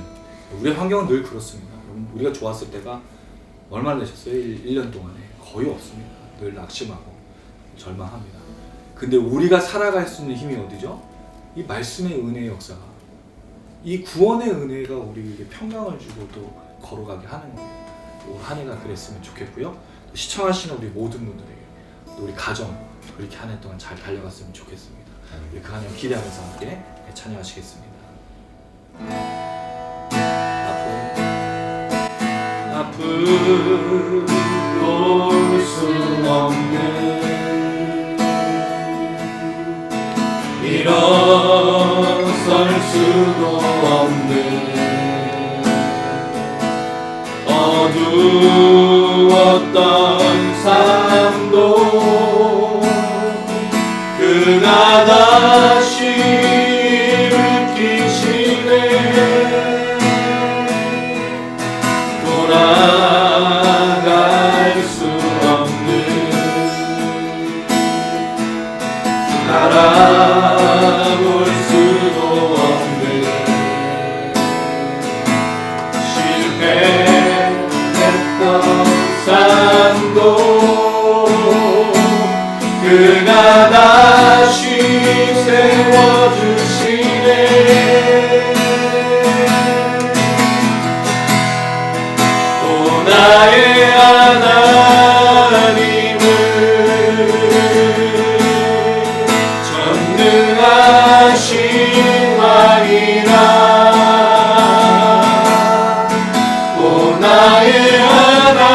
우리의 환경은 늘 그렇습니다. 우리가 좋았을 때가 얼마나 되셨어요? 1년 동안에 거의 없습니다. 늘 낙심하고 절망합니다. 근데 우리가 살아갈 수 있는 힘이 어디죠? 이 말씀의 은혜의 역사가, 이 구원의 은혜가 우리에게 평강을 주고 또 걸어가게 하는 거예요. 올 한 해가 그랬으면 좋겠고요. 또 시청하시는 우리 모든 분들에게, 또 우리 가정 그렇게 한 해 동안 잘 달려갔으면 좋겠습니다. 우리 그 한 해 기대하면서 함께 찬양하시겠습니다. 아픔 볼 수 없는 일어설 수도 없는 어두웠던 삶도 그가 다시 밝히시네. 돌아갈 수 없는 알아볼 수도 없는 실패했던 삶도 그가 다시 세워주시네. 또 나의 하나님은 전능하신 왕이라. 또 나의 하나님은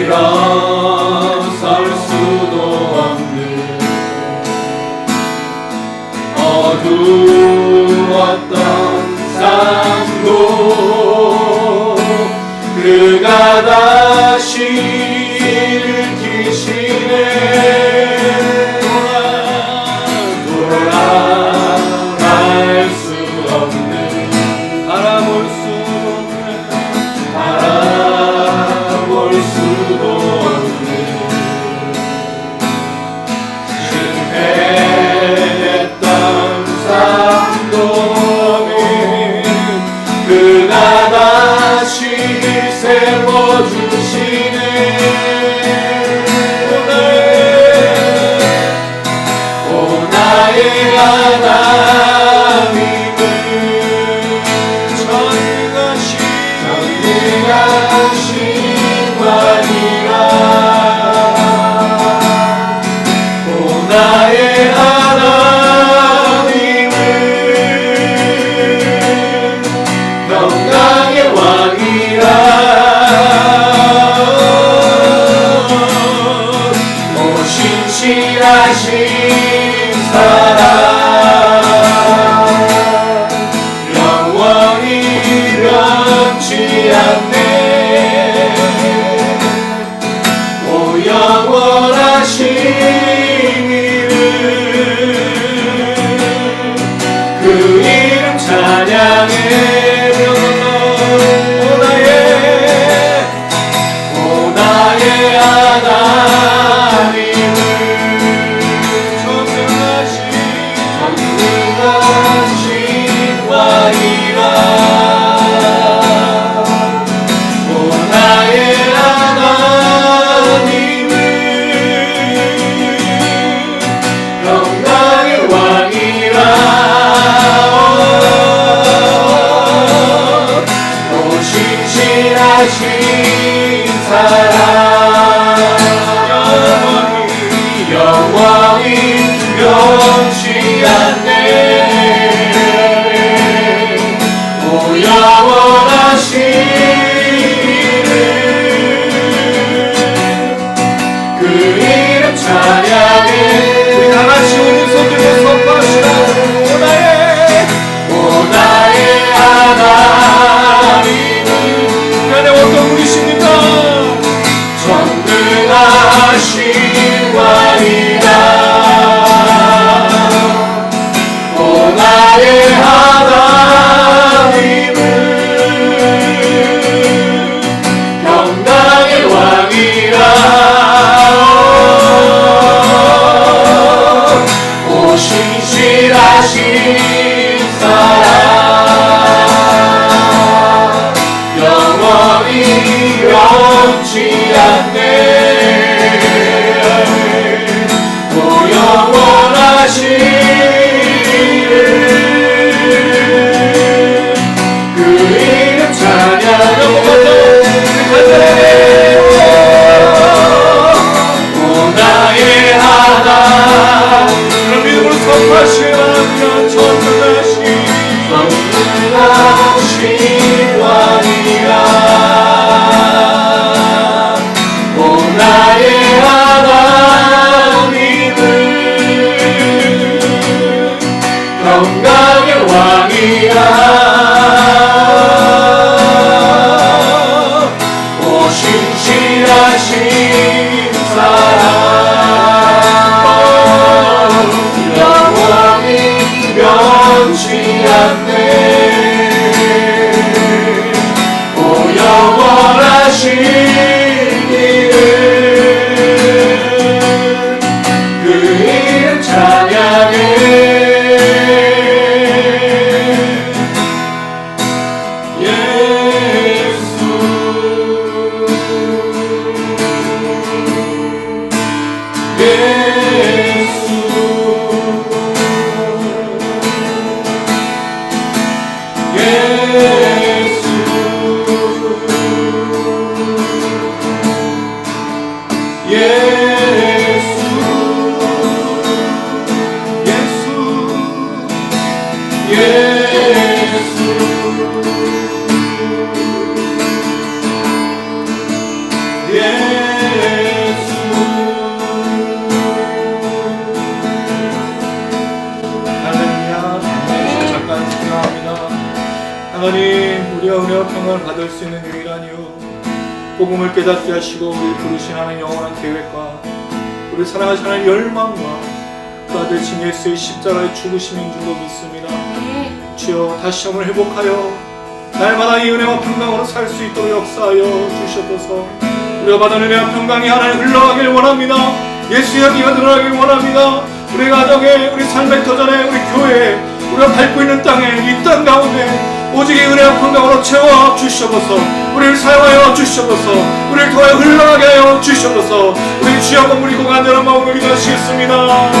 일어설 수도 없는 어두웠던 삶도 그가 다시 일으키시네. 돌아갈 수 없는 바라볼 수도 없는 실패했던 삶도 그가 다시 세워주시네. 오 나의 하나님은 전능하신 왕이라. 오 나의 하나님은 영광의 왕이라. 오 신실하신 사랑 영원히 변치 않네. 오 영원하신 이름 그 이름 찬양해. 오 나의 하나님은 전능하신 왕이라. 오 나의 하나님은 영광의 왕이라. 오 신실하신 사랑 영원히 변치 않네. 오 영원하신 이름 그 이름 찬양해. 우리 다같이 우리 손들고 선포하시라. 오 나의 하나님은 나의 어떤 분이십니까? 전능하신 왕이라. 오 나의 하나님은 영광의 왕이라. 오 신실하신 사랑 영원히 변치 않네. 오 영원하신 이름 그 이름 찬양하고 오 나의 하나. 그런 믿음으로 선포하시라. 전능하신 왕이라. 오 나의 하나님은 영광의 왕이라. 오 신실하신 사랑 영원히 변치 않네. 오 영원하신 이름 그 이름 찬양해. 예수 예수 하나님, 우리가 은혜와 평강을 받을 수 있는 유일한 이유, 복음을 깨닫게 하시고 우리 부르신 하나님 영원한 계획과 우리 사랑하신 하나님 열망과 그 아들 신 예수의 십자가의 죽으심인 줄로 믿습니다. 주여, 다시 한번 회복하여 날마다 이 은혜와 평강으로 살 수 있도록 역사하여 주시옵소서. 우리가 받은 은혜와 평강이 하나님 흘러가길 원합니다. 예수의 향기가 드러나길 원합니다. 우리 가정에, 우리 삶의 터전에, 우리 교회에, 우리가 밟고 있는 땅에, 이 땅 가운데 오직 이 은혜와 평강으로 채워 주시옵소서. 우리를 사용하여 주시옵소서. 우리를 통하여 흘러가게 하여 주시옵소서. 우리 주여 한번 우리 간절한 마음으로 기도하시겠습니다.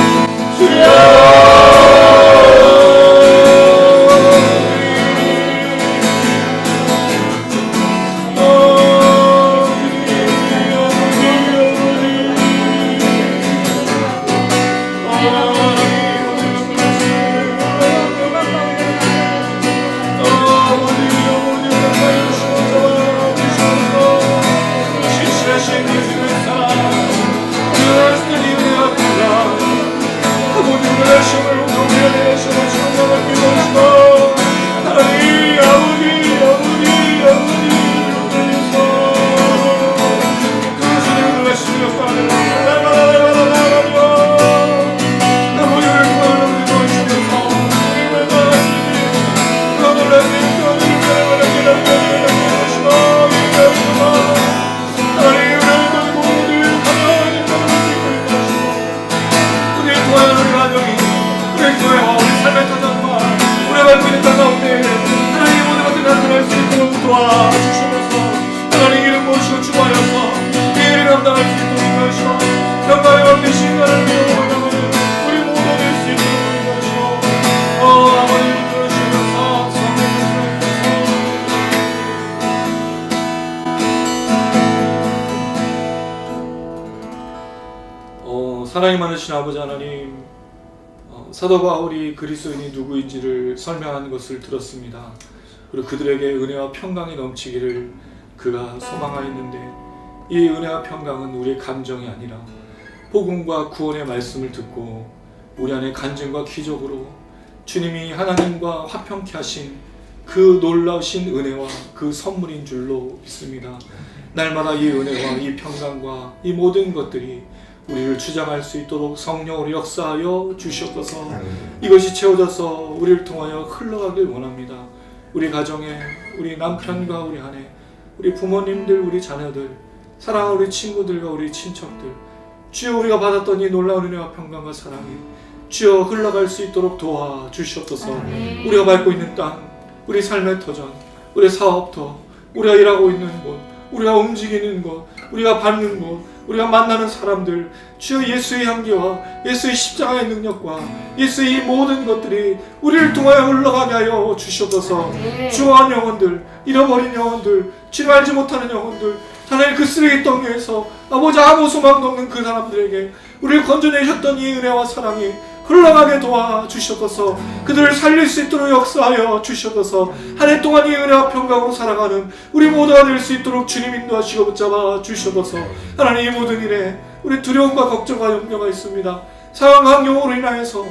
사랑이 많으신 아버지 하나님, 사도 바울이 그리스도인이 누구인지를 설명하는 것을 들었습니다. 그리고 그들에게 은혜와 평강이 넘치기를 그가 소망하였는데, 이 은혜와 평강은 우리의 감정이 아니라 복음과 구원의 말씀을 듣고 우리 안에 간증과 기적으로 주님이 하나님과 화평케 하신 그 놀라우신 은혜와 그 선물인 줄로 믿습니다. 날마다 이 은혜와 이 평강과 이 모든 것들이 우리를 주장할 수 있도록 성령으로 역사하여 주시옵소서. 이것이 채워져서 우리를 통하여 흘러가길 원합니다. 우리 가정에, 우리 남편과 우리 아내, 우리 부모님들, 우리 자녀들, 사랑하는 우리 친구들과 우리 친척들, 주여, 우리가 받았던 이 놀라운 은혜와 평강과 사랑이 주여 흘러갈 수 있도록 도와주시옵소서. 우리가 밟고 있는 땅, 우리 삶의 터전, 우리 사업터, 우리가 일하고 있는 곳, 우리가 움직이는 곳, 우리가 받는 곳, 우리가 만나는 사람들, 주여, 예수의 향기와 예수의 십자가의 능력과 예수의 이 모든 것들이 우리를 통하여 흘러가게 하여 주시옵소서. 주어한 영혼들, 잃어버린 영혼들, 주님 알지 못하는 영혼들, 하나님 그 쓰레기덩 위에서 아버지 아무 소망도 없는 그 사람들에게 우리를 건져내셨던 이 은혜와 사랑이 흘러가게 도와주시옵소서. 그들을 살릴 수 있도록 역사하여 주시옵소서. 한 해 동안 이 은혜와 평강으로 살아가는 우리 모두가 될 수 있도록 주님 인도하시고 붙잡아 주시옵소서. 하나님, 이 모든 일에 우리 두려움과 걱정과 염려가 있습니다. 상황 환경으로 인하여서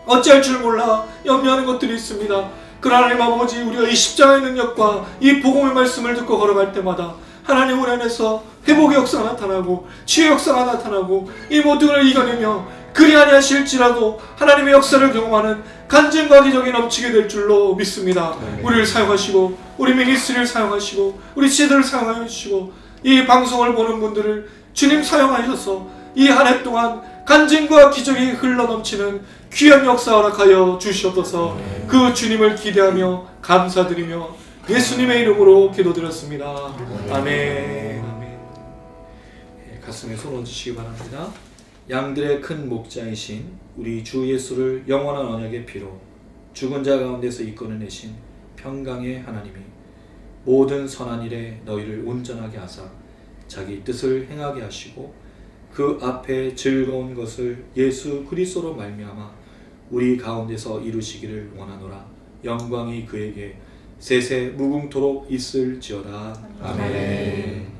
어찌할 줄 몰라 염려하는 것들이 있습니다. 그러나 하나님 아버지, 우리가 이 십자가의 능력과 이 복음의 말씀을 듣고 걸어갈 때마다 하나님 우리 안에서 회복의 역사가 나타나고 치유의 역사가 나타나고 이 모든 걸 이겨내며 그리 아니하실지라도 하나님의 역사를 경험하는 간증과 기적이 넘치게 될 줄로 믿습니다. 우리를 사용하시고 우리 미니스트리를 사용하시고 우리 지혜들을 사용하여 주시고 이 방송을 보는 분들을 주님 사용하셔서 이 한 해 동안 간증과 기적이 흘러넘치는 귀한 역사 허락하여 주시옵소서. 그 주님을 기대하며 감사드리며 예수님의 이름으로 기도드렸습니다. 아멘. 아멘. 가슴에 손 얹으시기 바랍니다. 양들의 큰 목자이신 우리 주 예수를 영원한 언약의 피로 죽은 자 가운데서 이끌어내신 평강의 하나님이 모든 선한 일에 너희를 온전하게 하사 자기 뜻을 행하게 하시고 그 앞에 즐거운 것을 예수 그리스도로 말미암아 우리 가운데서 이루시기를 원하노라. 영광이 그에게 세세 무궁토록 있을지어다. 아멘.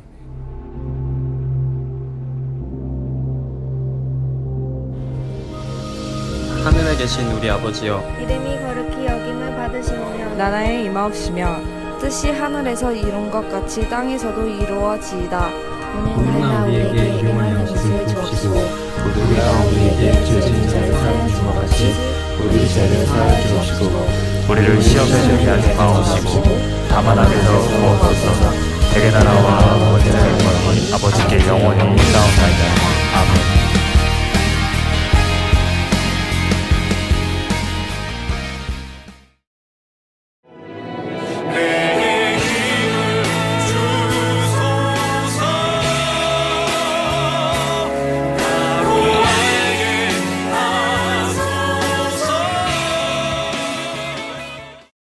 하늘의 계신 우리 아버지여, 이름이 거룩히 여김을 받으시오며 나라의 임하옵시며 뜻이 하늘에서 이룬 것 같이 땅에서도 이루어지이다. 오늘날 우리에게 일용할 양식을 주옵시고 우리가 우리에게 죄 지은 자를 사하여 준 것 같이 우리 죄를 사하여 주옵시고, 우리를 시험에 들게 하지 마옵시고 다만 악에서 구하옵소서. 대개 나라와 권세와 영광이 아버지께 영원히 있사옵나이다.